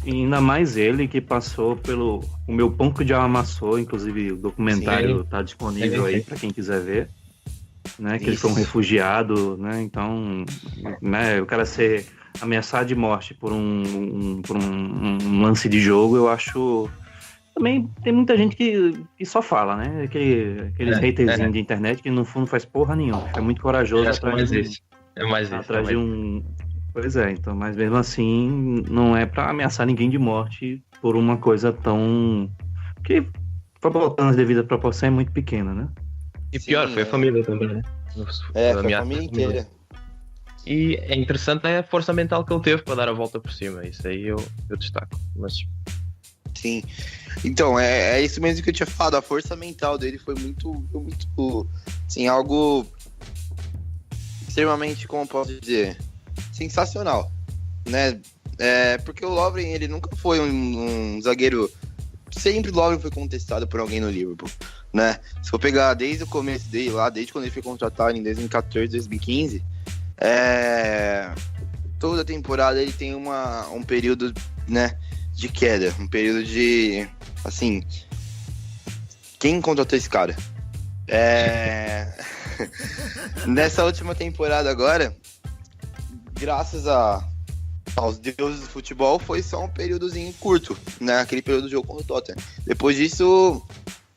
E ainda mais ele que passou pelo... O Meu Pão que o Diabo Amassou, inclusive o documentário está disponível aí para quem quiser ver. Né, que ele foi um refugiado, né? Então, né, o cara ser ameaçado de morte por um lance de jogo, eu acho... Também tem muita gente que só fala, né? Aqueles haterzinhos de internet que no fundo faz porra nenhuma. É muito corajoso atrás de um... Pois é, então, mas mesmo assim, não é pra ameaçar ninguém de morte por uma coisa tão... que, pra botar nas devidas proporções, é muito pequena, né? E pior, foi a família também, né? Foi a família inteira. E é interessante a força mental que ele teve para dar a volta por cima. Isso aí eu destaco. Mas... Sim. Então, é isso mesmo que eu tinha falado. A força mental dele foi muito assim, algo extremamente, como posso dizer, sensacional, né? Porque o Lovren, ele nunca foi um zagueiro... Sempre o Lovren foi contestado por alguém no Liverpool, né? Se for pegar desde o começo dele lá, desde quando ele foi contratado em 2014, 2015, toda temporada ele tem um período, né, de queda, um período de, assim, quem contratou esse cara? Nessa última temporada agora, graças aos deuses do futebol, foi só um períodozinho curto, né, aquele período do jogo contra o Tottenham. Depois disso,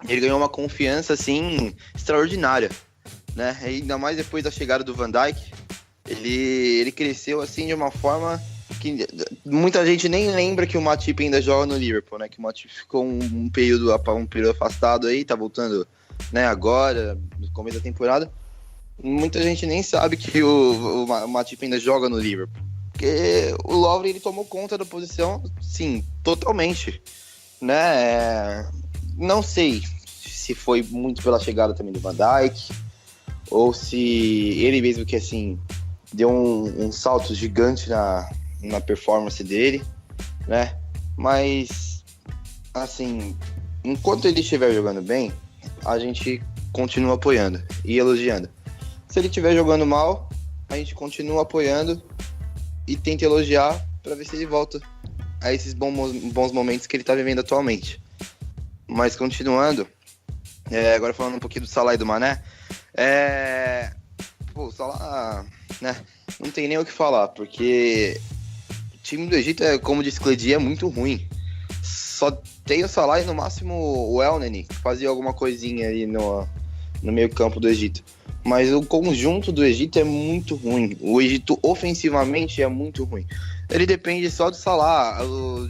ele ganhou uma confiança, assim, extraordinária, né, e ainda mais depois da chegada do Van Dijk, ele cresceu, assim, de uma forma... que muita gente nem lembra que o Matip ainda joga no Liverpool, né? Que o Matip ficou um período afastado aí, tá voltando, né, agora, no começo da temporada. Muita gente nem sabe que o Matip ainda joga no Liverpool. Porque o Lovren, ele tomou conta da posição, sim, totalmente, né? Não sei se foi muito pela chegada também do Van Dijk, ou se ele mesmo que, assim, deu um salto gigante na performance dele, né? Mas, assim, enquanto ele estiver jogando bem, a gente continua apoiando e elogiando. Se ele estiver jogando mal, a gente continua apoiando e tenta elogiar para ver se ele volta a esses bons momentos que ele tá vivendo atualmente. Mas continuando, agora falando um pouquinho do Salah e do Mané, o Salah, né, não tem nem o que falar, porque o time do Egito, como disse Cledi, é muito ruim. Só tem o Salah e no máximo o Elneny, que fazia alguma coisinha ali no meio campo do Egito. Mas o conjunto do Egito é muito ruim. O Egito ofensivamente é muito ruim. Ele depende só do Salah. No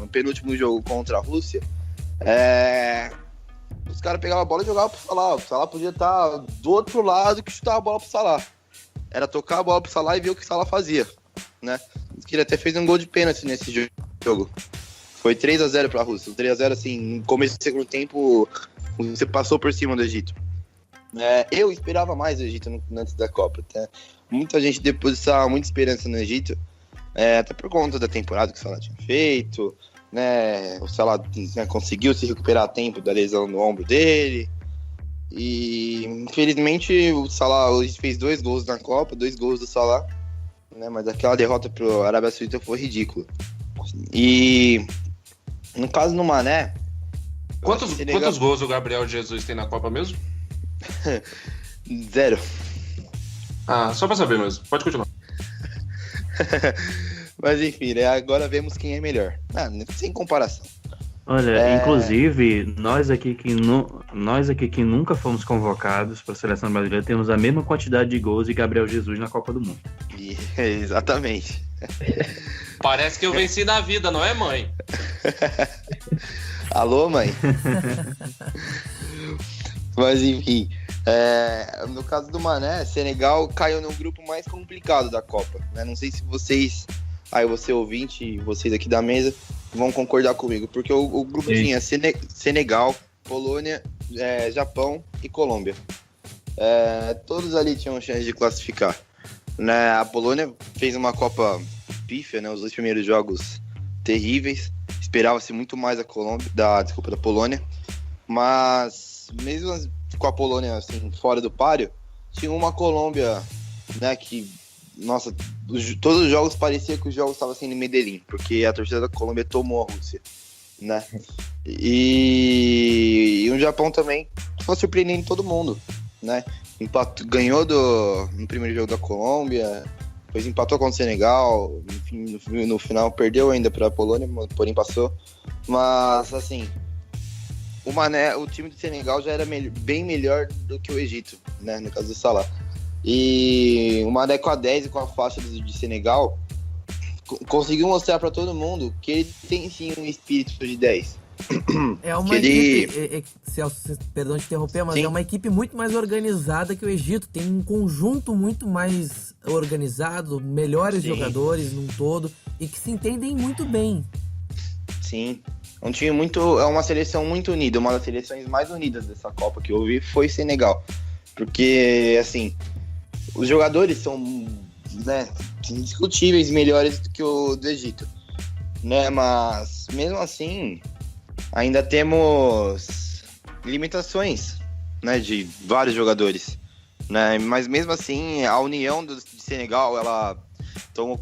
penúltimo jogo contra a Rússia, os caras pegavam a bola e jogavam pro Salah. O Salah podia estar do outro lado que chutava a bola pro Salah. Era tocar a bola pro Salah e ver o que o Salah fazia, né? Ele até fez um gol de pênalti nesse jogo. Foi 3-0 pra Rússia. 3-0, assim, no começo do segundo tempo, você passou por cima do Egito. Eu esperava mais do Egito antes da Copa, tá? Muita gente depositava muita esperança no Egito, até por conta da temporada que o Salah tinha feito, né? O Salah, né, conseguiu se recuperar a tempo da lesão no ombro dele. E infelizmente o Salah hoje fez 2 gols na Copa, 2 gols do Salah, né? Mas aquela derrota pro Arábia Saudita foi ridícula. E no caso do Mané, Quantos gols o Gabriel Jesus tem na Copa mesmo? 0. Ah, só pra saber mesmo. Pode continuar. Mas enfim, né? Agora vemos quem é melhor. Sem comparação. Olha, inclusive, nós aqui que nunca fomos convocados para a seleção brasileira temos a mesma quantidade de gols de Gabriel Jesus na Copa do Mundo. Exatamente. Parece que eu venci na vida, não é, mãe? Alô, mãe? Mas enfim, no caso do Mané, Senegal caiu no grupo mais complicado da Copa, né? Não sei se vocês, você ouvinte e vocês aqui da mesa, vão concordar comigo, porque o grupo tinha Senegal, Polônia, Japão e Colômbia. Todos ali tinham chance de classificar, né? A Polônia fez uma Copa pífia, né? Os 2 primeiros jogos terríveis. Esperava-se muito mais da Polônia, mas mesmo com a Polônia assim, fora do páreo, tinha uma Colômbia, né, que, nossa, todos os jogos parecia que os jogos estavam sendo em Medellín, porque a torcida da Colômbia tomou a Rússia, né, e o Japão também foi surpreendendo todo mundo, né, ganhou no primeiro jogo da Colômbia, depois empatou contra o Senegal, enfim, no final perdeu ainda para a Polônia, porém passou. Mas, assim, o time do Senegal já era bem melhor do que o Egito, né, no caso do Salah. E o Mané com a 10 e com a faixa de Senegal conseguiu mostrar para todo mundo que ele tem sim um espírito de 10. É uma equipe, Celso, perdão te interromper, mas Sim. É uma equipe muito mais organizada que o Egito. Tem um conjunto muito mais organizado, melhores Sim. jogadores num todo e que se entendem muito bem. Sim, é uma seleção muito unida, uma das seleções mais unidas dessa Copa que eu vi foi Senegal. Porque, assim, os jogadores são, né, indiscutíveis melhores do que o do Egito, né, mas mesmo assim ainda temos limitações, né, de vários jogadores, né, mas mesmo assim a união de Senegal, ela tomou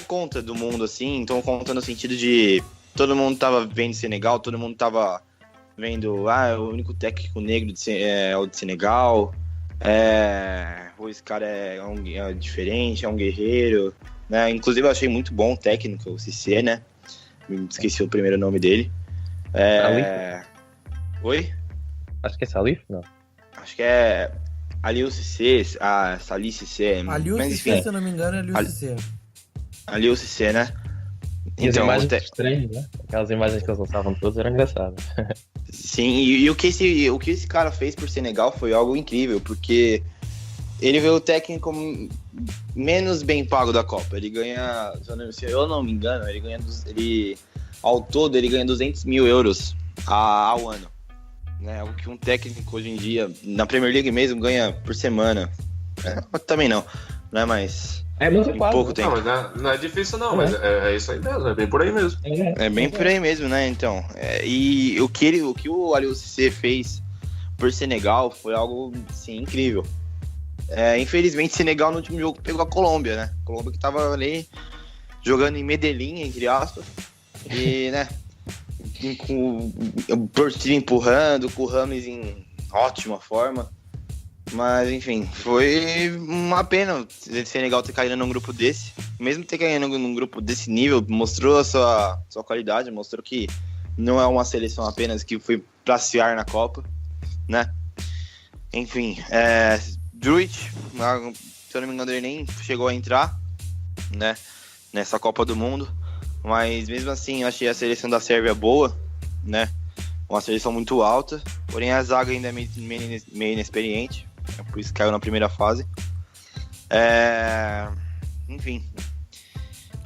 conta do mundo, assim, tomou conta no sentido de todo mundo tava vendo Senegal, todo mundo tava vendo, o único técnico negro é o de Senegal, esse cara é diferente, é um guerreiro, né, inclusive eu achei muito bom o técnico, o Cissé, né, esqueci o primeiro nome dele. Salif? Oi? Acho que é Salif, não? Acho que é Aliou Cissé, Salih Cissé. Aliou Cissé, se eu não me engano, é Aliou Cissé. Aliou Cissé, né? E as imagens estranhas, né? Aquelas imagens que eles lançavam todas eram engraçadas. Sim, e o que esse cara fez por Senegal foi algo incrível, porque ele veio o técnico menos bem pago da Copa. Ele ganha, se eu não me engano, ao todo ele ganha 200 mil euros ao ano, né? O que um técnico hoje em dia, na Premier League mesmo, ganha por semana. Também não, né? Mas é muito quase. Pouco tempo. Não é difícil não, mas é isso aí mesmo, é bem por aí mesmo. É bem por aí mesmo, né? Então, e o que o Aliou Cissé fez por Senegal foi algo, assim, incrível. Infelizmente, Senegal no último jogo pegou a Colômbia, né? A Colômbia que tava ali jogando em Medellín, entre aspas, e, né, com o torcida empurrando, com o Rames em ótima forma. Mas, enfim, foi uma pena o Senegal ter caído num grupo desse. Mesmo ter caído num grupo desse nível, mostrou a sua qualidade, mostrou que não é uma seleção apenas que foi pra aciar na Copa, né? Enfim, Druid, se eu não me engano, ele nem chegou a entrar, né, nessa Copa do Mundo. Mas mesmo assim, eu achei a seleção da Sérvia boa, né? Uma seleção muito alta, porém a zaga ainda é meio inexperiente. Por isso caiu na primeira fase. Enfim,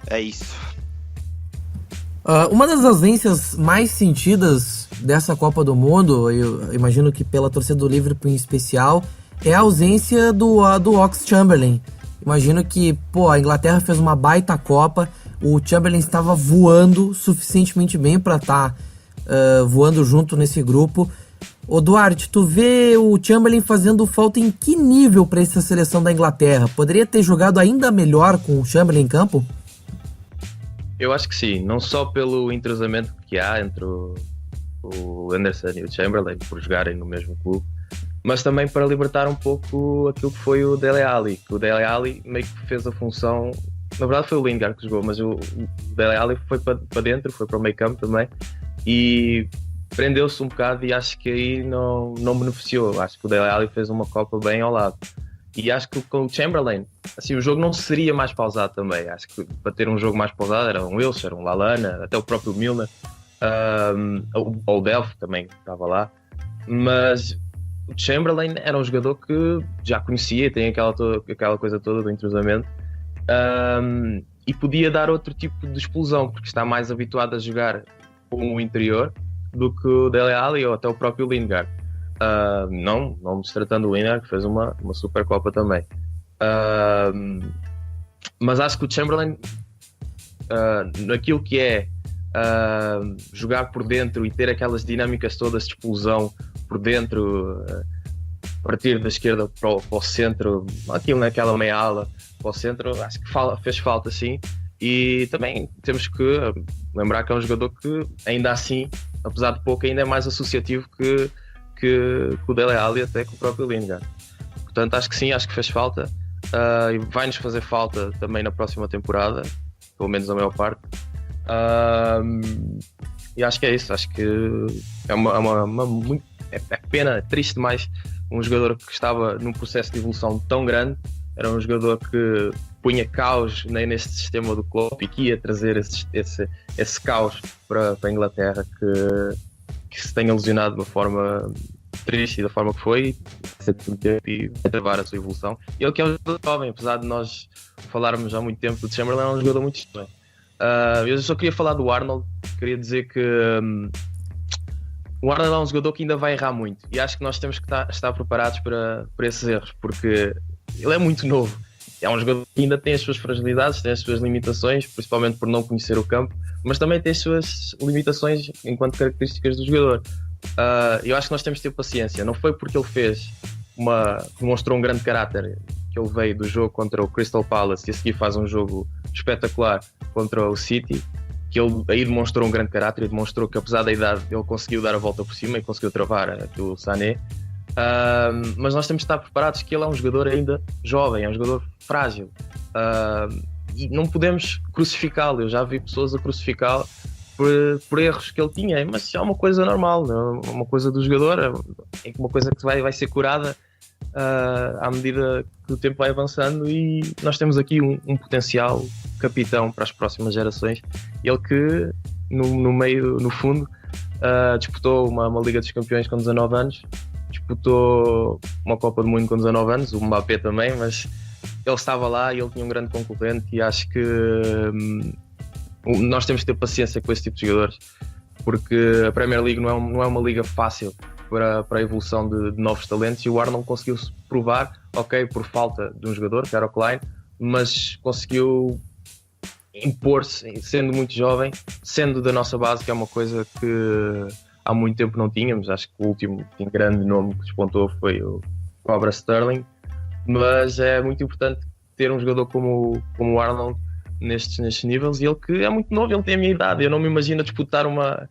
é isso. Uma das ausências mais sentidas dessa Copa do Mundo, eu imagino que pela torcida do Liverpool em especial, é a ausência do Oxlade-Chamberlain. Imagino que, pô, a Inglaterra fez uma baita Copa, o Chamberlain estava voando suficientemente bem para estar voando junto nesse grupo. Ô Duarte, tu vê o Chamberlain fazendo falta em que nível para essa seleção da Inglaterra? Poderia ter jogado ainda melhor com o Chamberlain em campo? Eu acho que sim, não só pelo entrosamento que há entre o Anderson e o Chamberlain, por jogarem no mesmo clube, mas também para libertar um pouco aquilo que foi o Dele Alli, que o Dele Alli meio que fez a função, na verdade foi o Lingard que jogou, mas o Dele Alli foi para dentro, foi para o meio campo também, e prendeu-se um bocado e acho que aí não beneficiou. Acho que o Dele Alli fez uma Copa bem ao lado. E acho que com o Chamberlain, assim, o jogo não seria mais pausado também. Acho que para ter um jogo mais pausado era um Wilshere, um Lallana, até o próprio Milner, ou o Delph também estava lá. Mas o Chamberlain era um jogador que já conhecia, tem aquela coisa toda do entrosamento, e podia dar outro tipo de explosão, porque está mais habituado a jogar com o interior do que o Dele Alli ou até o próprio Lingard. Não destratando o Lingard, que fez uma super Copa também. Mas acho que o Chamberlain, naquilo que é jogar por dentro e ter aquelas dinâmicas todas de explosão por dentro, partir da esquerda para o centro, aquilo naquela meia ala para o centro, acho que fez falta sim. E também temos que lembrar que é um jogador que ainda assim, apesar de pouco, ainda é mais associativo que o Dele Alli, até com o próprio Lingard. Portanto, acho que sim, acho que fez falta, e vai-nos fazer falta também na próxima temporada, pelo menos a maior parte, e acho que é isso. Acho que é pena, é triste demais um jogador que estava num processo de evolução tão grande, era um jogador que punha caos neste sistema do Klopp e que ia trazer esse caos para a Inglaterra, que se tenha lesionado de uma forma triste, da forma que foi, e vai travar a sua evolução. E ele que é um jogador jovem, apesar de nós falarmos há muito tempo do Chamberlain, é um jogador muito jovem. Eu só queria falar do Arnold, queria dizer que o Arnold é um jogador que ainda vai errar muito, e acho que nós temos que estar preparados para esses erros, porque ele é muito novo. É um jogador que ainda tem as suas fragilidades, tem as suas limitações, principalmente por não conhecer o campo, mas também tem as suas limitações enquanto características do jogador. Eu acho que nós temos de ter paciência. Não foi porque ele demonstrou um grande caráter, que ele veio do jogo contra o Crystal Palace e a seguir faz um jogo espetacular contra o City, que ele aí demonstrou um grande caráter e demonstrou que, apesar da idade, ele conseguiu dar a volta por cima e conseguiu travar o Sané. Mas nós temos de estar preparados que ele é um jogador ainda jovem, é um jogador frágil, e não podemos crucificá-lo. Eu já vi pessoas a crucificá-lo por erros que ele tinha, mas é uma coisa normal, é uma coisa do jogador, é uma coisa que vai ser curada à medida que o tempo vai avançando, e nós temos aqui um potencial capitão para as próximas gerações. Ele que no fundo disputou uma Liga dos Campeões com 19 anos, disputou uma Copa do Mundo com 19 anos, o Mbappé também, mas ele estava lá e ele tinha um grande concorrente, e acho que nós temos que ter paciência com esse tipo de jogadores, porque a Premier League não é uma liga fácil para a evolução de novos talentos, e o Arnold conseguiu-se provar, ok, por falta de um jogador, que era o Klein, mas conseguiu impor-se, sendo muito jovem, sendo da nossa base, que é uma coisa que há muito tempo não tínhamos. Acho que o último grande nome que despontou foi o Cobra Sterling, mas é muito importante ter um jogador como o Arnold nestes níveis, e ele que é muito novo, ele tem a minha idade. Eu não me imagino disputar uma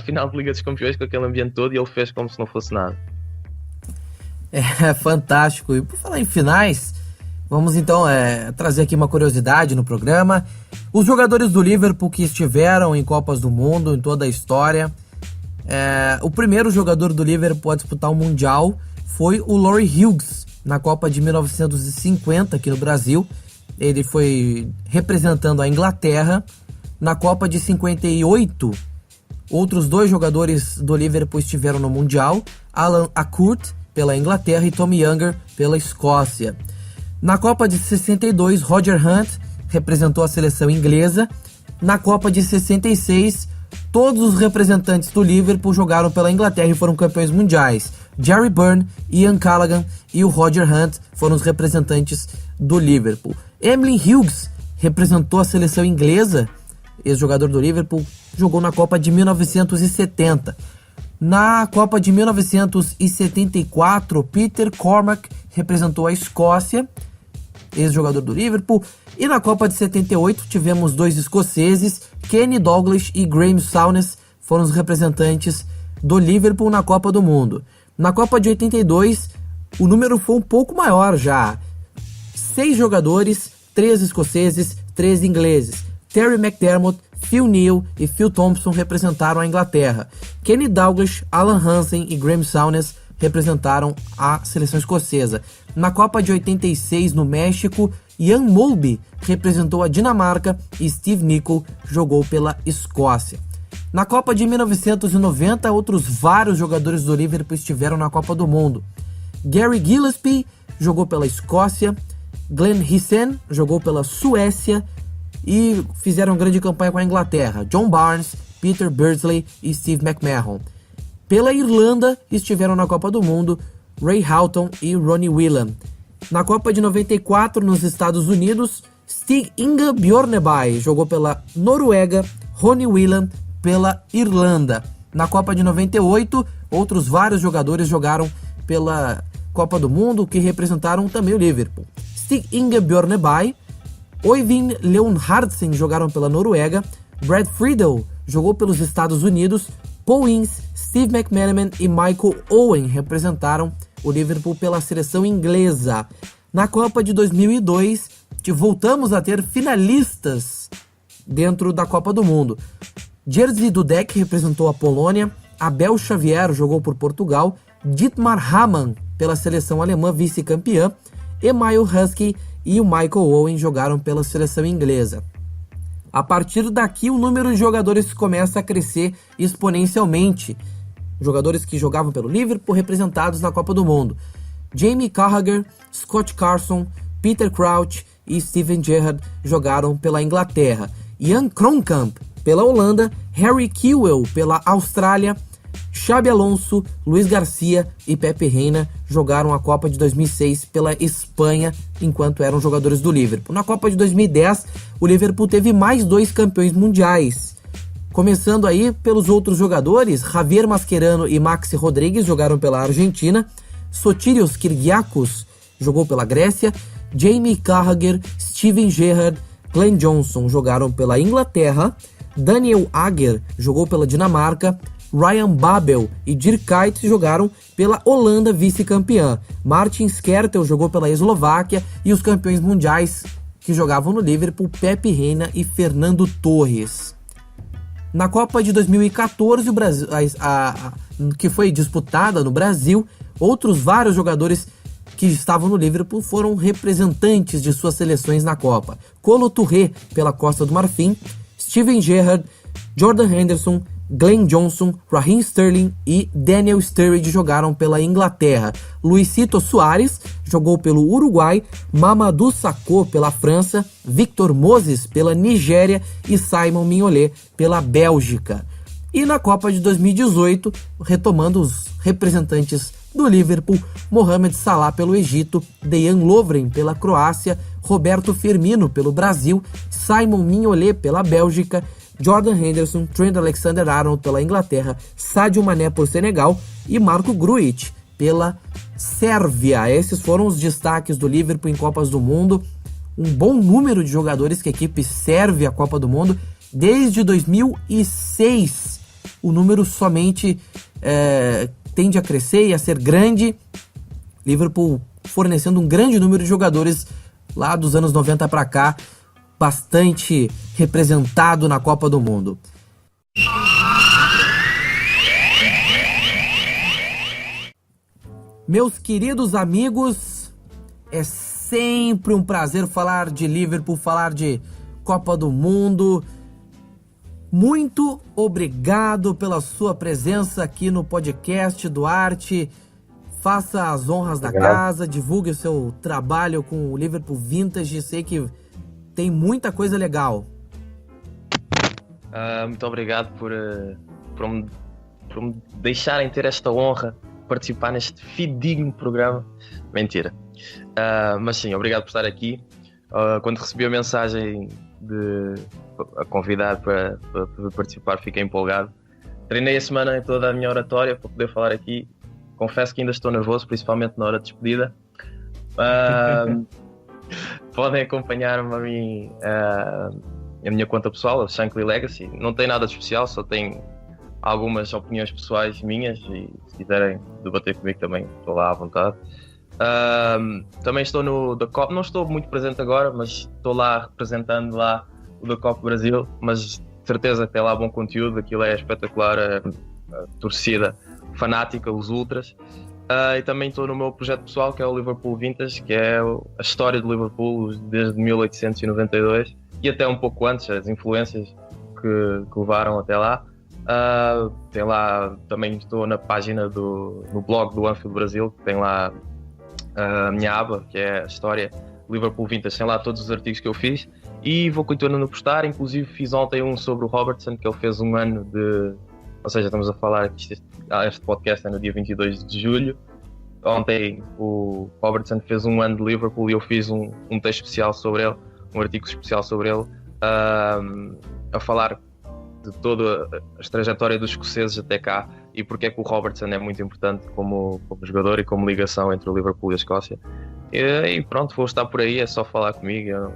final de Liga dos Campeões com aquele ambiente todo, e ele fez como se não fosse nada. É fantástico. E por falar em finais, vamos então trazer aqui uma curiosidade no programa. Os jogadores do Liverpool que estiveram em Copas do Mundo em toda a história, o primeiro jogador do Liverpool a disputar o Mundial foi o Laurie Hughes, na Copa de 1950 aqui no Brasil. Ele foi representando a Inglaterra. Na Copa de 58, outros dois jogadores do Liverpool estiveram no Mundial: Alan Ackworth pela Inglaterra e Tommy Younger pela Escócia. Na Copa de 62, Roger Hunt representou a seleção inglesa. Na Copa de 66, todos os representantes do Liverpool jogaram pela Inglaterra e foram campeões mundiais. Jerry Byrne, Ian Callaghan e o Roger Hunt foram os representantes do Liverpool. Emlyn Hughes representou a seleção inglesa, ex-jogador do Liverpool, jogou na Copa de 1970. Na Copa de 1974, Peter Cormack representou a Escócia, ex-jogador do Liverpool. E na Copa de 78 tivemos 2 escoceses, Kenny Dalglish e Graeme Souness foram os representantes do Liverpool na Copa do Mundo. Na Copa de 82, o número foi um pouco maior já. 6 jogadores, 3 escoceses, 3 ingleses. Terry McDermott, Phil Neal e Phil Thompson representaram a Inglaterra. Kenny Dalglish, Alan Hansen e Graeme Souness representaram a seleção escocesa. Na Copa de 86 no México, Ian Molby representou a Dinamarca e Steve Nicol jogou pela Escócia. Na Copa de 1990, outros vários jogadores do Liverpool estiveram na Copa do Mundo. Gary Gillespie jogou pela Escócia, Glenn Hyssen jogou pela Suécia e fizeram grande campanha com a Inglaterra. John Barnes, Peter Beardsley e Steve McMahon. Pela Irlanda estiveram na Copa do Mundo Ray Houghton e Ronnie Whelan. Na Copa de 94 nos Estados Unidos, Stig Inge Bjornebye jogou pela Noruega, Ronnie Whelan pela Irlanda. Na Copa de 98, outros vários jogadores jogaram pela Copa do Mundo que representaram também o Liverpool. Stig Inge Bjornebye, Øyvind Leonhardsen jogaram pela Noruega, Brad Friedel jogou pelos Estados Unidos, Paul Ince, Steve McManaman e Michael Owen representaram o Liverpool pela seleção inglesa. Na Copa de 2002, voltamos a ter finalistas dentro da Copa do Mundo. Jerzy Dudek representou a Polônia, Abel Xavier jogou por Portugal, Dietmar Hamann pela seleção alemã vice-campeã, Emile Husky e o Michael Owen jogaram pela seleção inglesa. A partir daqui, o número de jogadores começa a crescer exponencialmente. Jogadores que jogavam pelo Liverpool representados na Copa do Mundo. Jamie Carragher, Scott Carson, Peter Crouch e Steven Gerrard jogaram pela Inglaterra. Jan Kronkamp pela Holanda, Harry Kewell pela Austrália, Xabi Alonso, Luis Garcia e Pepe Reina jogaram a Copa de 2006 pela Espanha, enquanto eram jogadores do Liverpool. Na Copa de 2010, o Liverpool teve mais 2 campeões mundiais. Começando aí pelos outros jogadores, Javier Mascherano e Maxi Rodrigues jogaram pela Argentina, Sotirios Kyrgiakos jogou pela Grécia, Jamie Carragher, Steven Gerrard, Glenn Johnson jogaram pela Inglaterra, Daniel Agger jogou pela Dinamarca, Ryan Babel e Dirk Kuyt jogaram pela Holanda vice-campeã. Martin Skrtel jogou pela Eslováquia e os campeões mundiais que jogavam no Liverpool, Pepe Reina e Fernando Torres. Na Copa de 2014, o Brasil, que foi disputada no Brasil, outros vários jogadores que estavam no Liverpool foram representantes de suas seleções na Copa. Kolo Touré pela Costa do Marfim, Steven Gerrard, Jordan Henderson, Glenn Johnson, Raheem Sterling e Daniel Sturridge jogaram pela Inglaterra. Luisito Soares jogou pelo Uruguai, Mamadou Sakho pela França, Victor Moses pela Nigéria e Simon Mignolet pela Bélgica. E na Copa de 2018, retomando os representantes do Liverpool, Mohamed Salah pelo Egito, Dejan Lovren pela Croácia, Roberto Firmino pelo Brasil, Simon Mignolet pela Bélgica, Jordan Henderson, Trent Alexander-Arnold pela Inglaterra, Sadio Mané por Senegal e Marco Grujic pela Sérvia. Esses foram os destaques do Liverpool em Copas do Mundo. Um bom número de jogadores que a equipe serve a Copa do Mundo. Desde 2006, o número somente tende a crescer e a ser grande. Liverpool fornecendo um grande número de jogadores lá dos anos 90 para cá, bastante representado na Copa do Mundo. Meus queridos amigos, é sempre um prazer falar de Liverpool, falar de Copa do Mundo. Muito obrigado pela sua presença aqui no podcast, Duarte. Faça as honras da casa, divulgue o seu trabalho com o Liverpool Vintage. Sei que tem muita coisa legal. Muito obrigado por me deixarem ter esta honra de participar neste fidedigno programa. Mentira. Mas sim, obrigado por estar aqui. Quando recebi a mensagem de a convidar para participar, fiquei empolgado. Treinei a semana toda a minha oratória para poder falar aqui. Confesso que ainda estou nervoso, principalmente na hora de despedida. Podem acompanhar-me a mim, a minha conta pessoal, a Shankly Legacy. Não tem nada de especial, só tem algumas opiniões pessoais minhas e se quiserem debater comigo também estou lá à vontade. Também estou no The Cop, não estou muito presente agora, mas estou lá representando lá o The Cop Brasil, mas de certeza que tem lá bom conteúdo, aquilo é espetacular, a torcida fanática, os ultras. E também estou no meu projeto pessoal, que é o Liverpool Vintage, que é a história do Liverpool desde 1892 e até um pouco antes, as influências que levaram até lá. Tem lá, também estou na página no blog do Anfield Brasil, que tem lá a minha aba, que é a história Liverpool Vintage, tem lá todos os artigos que eu fiz e vou continuando a postar. Inclusive fiz ontem um sobre o Robertson, que ele fez um ano de, ou seja, estamos a falar que este podcast é no dia 22 de julho. Ontem o Robertson fez um ano de Liverpool e eu fiz um texto especial sobre ele, um artigo especial sobre ele, a falar de toda a trajetória dos escoceses até cá e porque é que o Robertson é muito importante como jogador e como ligação entre o Liverpool e a Escócia. E pronto, vou estar por aí, é só falar comigo. Eu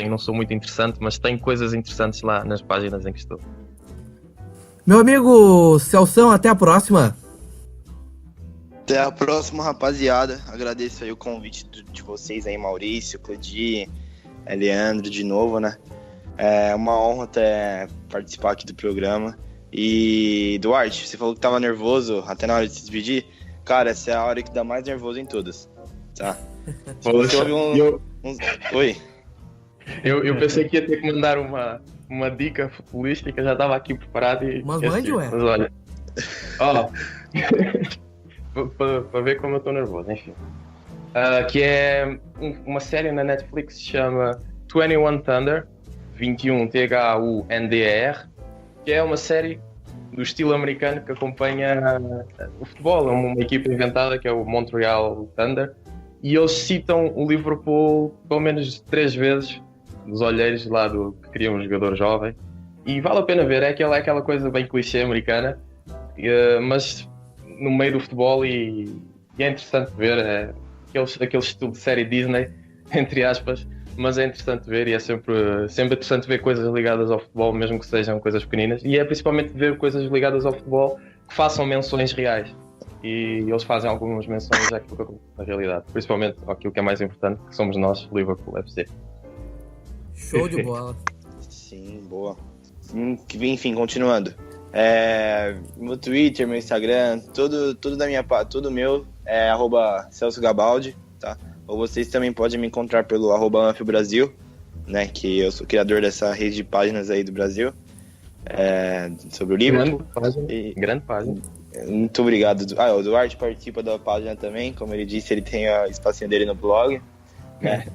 não sou muito interessante, mas tenho coisas interessantes lá nas páginas em que estou. Meu amigo Celção, até a próxima. Até a próxima, rapaziada. Agradeço aí o convite de vocês aí, Maurício, Cledi, Leandro, de novo, né? É uma honra até participar aqui do programa. E, Duarte, você falou que tava nervoso até na hora de se despedir. Cara, essa é a hora que dá mais nervoso em todas, tá? Se você ouvir Oi? Eu pensei que ia ter que mandar uma dica futebolística, já estava aqui preparado e... Mas mande, ué. Mas olha... para ver como eu estou nervoso, enfim. Que é uma série na Netflix que se chama 21 Thunder, 21 THUNDER, que é uma série do estilo americano que acompanha o futebol. É uma equipa inventada que é o Montreal Thunder e eles citam o Liverpool pelo menos 3 vezes nos olheiros lá do que queria um jogador jovem e vale a pena ver. É aquela coisa bem clichê americana, mas no meio do futebol e é interessante ver, aquele estilo de série Disney, entre aspas, mas é interessante ver e é sempre interessante ver coisas ligadas ao futebol, mesmo que sejam coisas pequeninas, e é principalmente ver coisas ligadas ao futebol que façam menções reais, e eles fazem algumas menções àquilo que acontece na realidade, principalmente aquilo que é mais importante, que somos nós, Liverpool FC. Show de bola. Sim, boa. Enfim, continuando. Meu Twitter, meu Instagram, tudo meu é @CelsoGabaldi, tá? Ou vocês também podem me encontrar pelo @AnfioBrasil, né? Que eu sou criador dessa rede de páginas aí do Brasil, sobre o Liverpool. Grande página. Muito obrigado. O Duarte participa da página também, como ele disse, ele tem a espacinho dele no blog, né?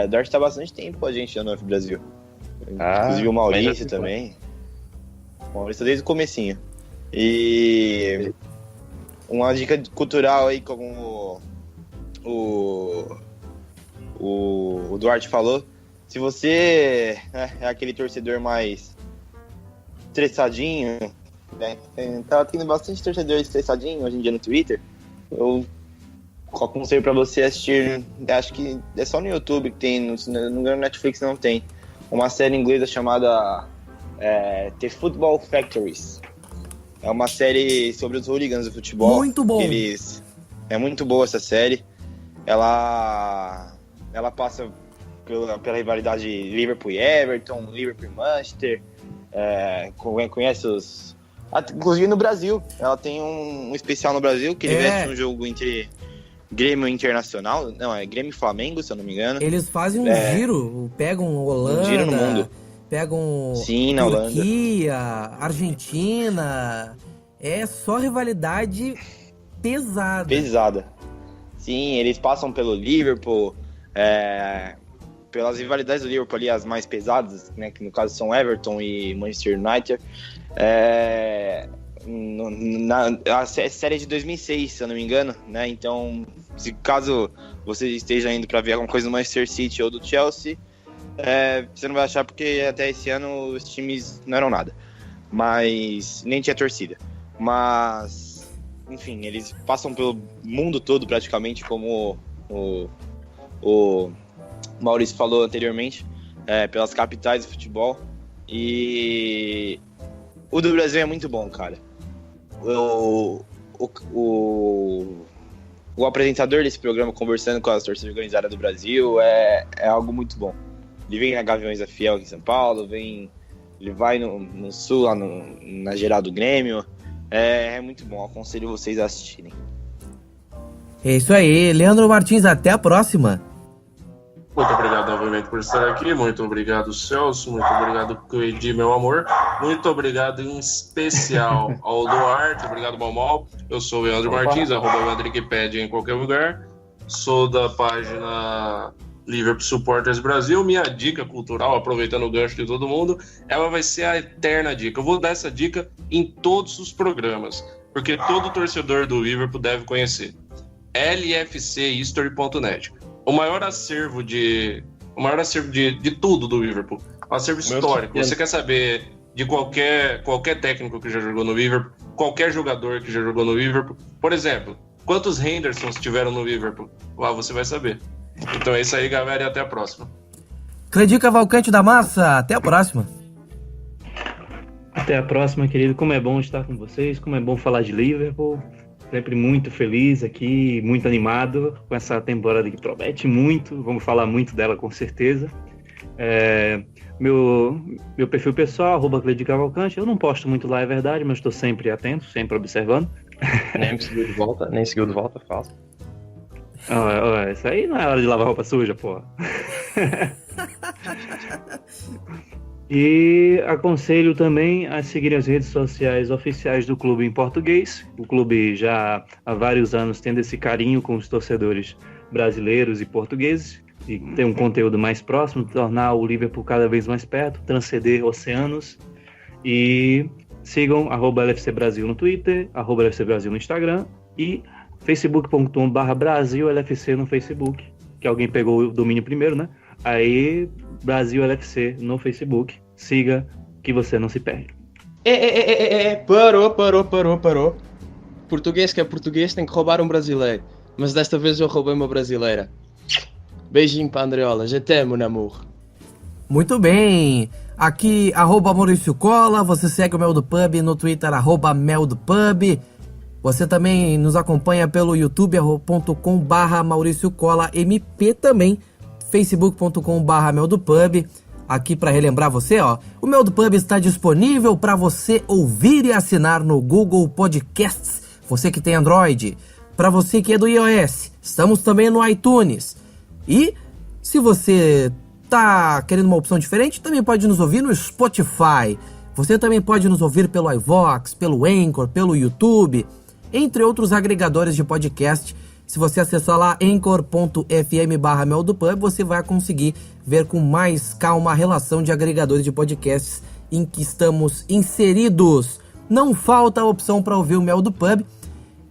O Duarte tá há bastante tempo com a gente no Anfio Brasil. Inclusive o Maurício também. O Maurício desde o comecinho. E uma dica cultural aí, como o Duarte falou, se você é aquele torcedor mais estressadinho, né? Tá tendo bastante torcedor estressadinho hoje em dia no Twitter, eu aconselho pra você assistir, acho que é só no YouTube que tem, no Netflix não tem, uma série inglesa chamada The Football Factories. É uma série sobre os hooligans do futebol. Muito bom. É muito boa essa série. Ela passa pela rivalidade Liverpool e Everton, Liverpool e Manchester. Conhece os... Inclusive no Brasil. Ela tem um especial no Brasil, que ele veste um jogo entre Grêmio Internacional. Não, é Grêmio e Flamengo, se eu não me engano. Eles fazem um giro, pegam Holanda... Um giro no mundo. Pegam na Turquia, Argentina. É só rivalidade pesada. Sim, eles passam pelo Liverpool, pelas rivalidades do Liverpool ali, as mais pesadas, né, que no caso são Everton e Manchester United. A série é de 2006, se eu não me engano, né? Então, caso você esteja indo para ver alguma coisa do Manchester City ou do Chelsea, você não vai achar, porque até esse ano os times não eram nada. Mas nem tinha torcida. Mas, enfim, eles passam pelo mundo todo praticamente, como o Maurício falou anteriormente, pelas capitais do futebol. E o do Brasil é muito bom, cara. O apresentador desse programa, conversando com as torcidas organizadas do Brasil, é algo muito bom. Ele vem na Gaviões da Fiel aqui em São Paulo, ele vai no Sul, lá na geral do Grêmio. É muito bom, aconselho vocês a assistirem. É isso aí, Leandro Martins, até a próxima. Muito obrigado novamente por estar aqui, muito obrigado, Celso, muito obrigado, Cleidi, meu amor, muito obrigado em especial ao Duarte, obrigado, Malmal. Eu sou o Leandro Martins, @LeandroWikipedia em qualquer lugar, sou da página Liverpool Supporters Brasil. Minha dica cultural, aproveitando o gancho de todo mundo, ela vai ser a eterna dica. Eu vou dar essa dica em todos os programas, porque todo torcedor do Liverpool deve conhecer. lfchistory.net. O maior acervo de tudo do Liverpool. Um acervo histórico. Você quer saber de qualquer técnico que já jogou no Liverpool, qualquer jogador que já jogou no Liverpool. Por exemplo, quantos Hendersons tiveram no Liverpool? Lá você vai saber. Então é isso aí, galera, e até a próxima. Cleidi Cavalcante da Massa, até a próxima. Até a próxima, querido. Como é bom estar com vocês, como é bom falar de Liverpool. Sempre muito feliz aqui, muito animado com essa temporada que promete muito. Vamos falar muito dela, com certeza. Meu perfil pessoal, @Cleidi Cavalcante. Eu não posto muito lá, é verdade, mas estou sempre atento, sempre observando. Nem seguiu de volta, falso. Isso aí não é hora de lavar roupa suja, pô. E aconselho também a seguir as redes sociais oficiais do clube em português. O clube já há vários anos tendo esse carinho com os torcedores brasileiros e portugueses, e ter um conteúdo mais próximo, tornar o Liverpool cada vez mais perto, transcender oceanos. E sigam @LFC Brasil no Twitter, @LFC Brasil no Instagram e facebook.com/BrasilLFC no Facebook, que alguém pegou o domínio primeiro, né? Aí, Brasil LFC no Facebook. Siga, que você não se perde. Parou. Português que é português tem que roubar um brasileiro. Mas desta vez eu roubei uma brasileira. Beijinho para a Andreola, je t'aime, mon amour. Muito bem. Aqui, @Maurício Cola. Você segue o Mel do Pub no Twitter, @Mel do Pub. Você também nos acompanha pelo youtube.com/Maurício Cola MP também. facebook.com/Mel do Pub. Aqui para relembrar você, o Mel do Pub está disponível para você ouvir e assinar no Google Podcasts. Você que tem Android, para você que é do iOS, estamos também no iTunes. E se você tá querendo uma opção diferente, também pode nos ouvir no Spotify. Você também pode nos ouvir pelo iVox, pelo Anchor, pelo YouTube, entre outros agregadores de podcast. Se você acessar lá anchor.fm/Mel do Pub, você vai conseguir ver com mais calma a relação de agregadores de podcasts em que estamos inseridos. Não falta a opção para ouvir o Mel do Pub.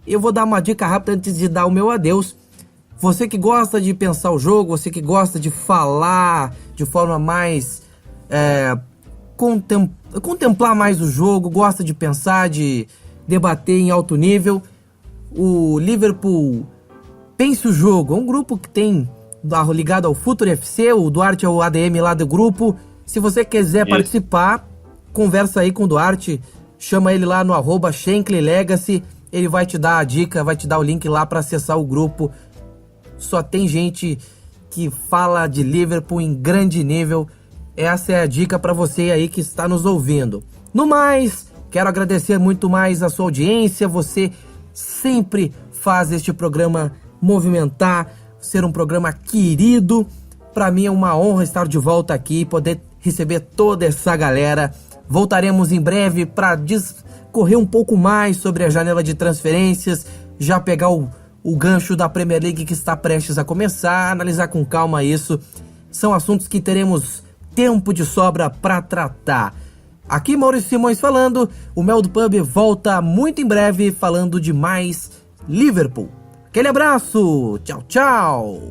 Eu vou dar uma dica rápida antes de dar o meu adeus. Você que gosta de pensar o jogo, você que gosta de falar de forma mais... contemplar mais o jogo, gosta de pensar, de debater em alto nível, o Liverpool Pense o Jogo é um grupo que tem ligado ao Futuri FC, o Duarte é o ADM lá do grupo. Se você quiser participar, conversa aí com o Duarte, chama ele lá no @ShanklyLegacy, ele vai te dar a dica, vai te dar o link lá para acessar o grupo. Só tem gente que fala de Liverpool em grande nível. Essa é a dica para você aí que está nos ouvindo. No mais, quero agradecer muito mais a sua audiência. Você sempre faz este programa movimentar, ser um programa querido. Para mim é uma honra estar de volta aqui e poder receber toda essa galera. Voltaremos em breve para discorrer um pouco mais sobre a janela de transferências, já pegar o gancho da Premier League que está prestes a começar, analisar com calma isso. São assuntos que teremos tempo de sobra para tratar. Aqui Maurício Simões falando, o Mel do Pub volta muito em breve falando de mais Liverpool. Aquele abraço, tchau, tchau!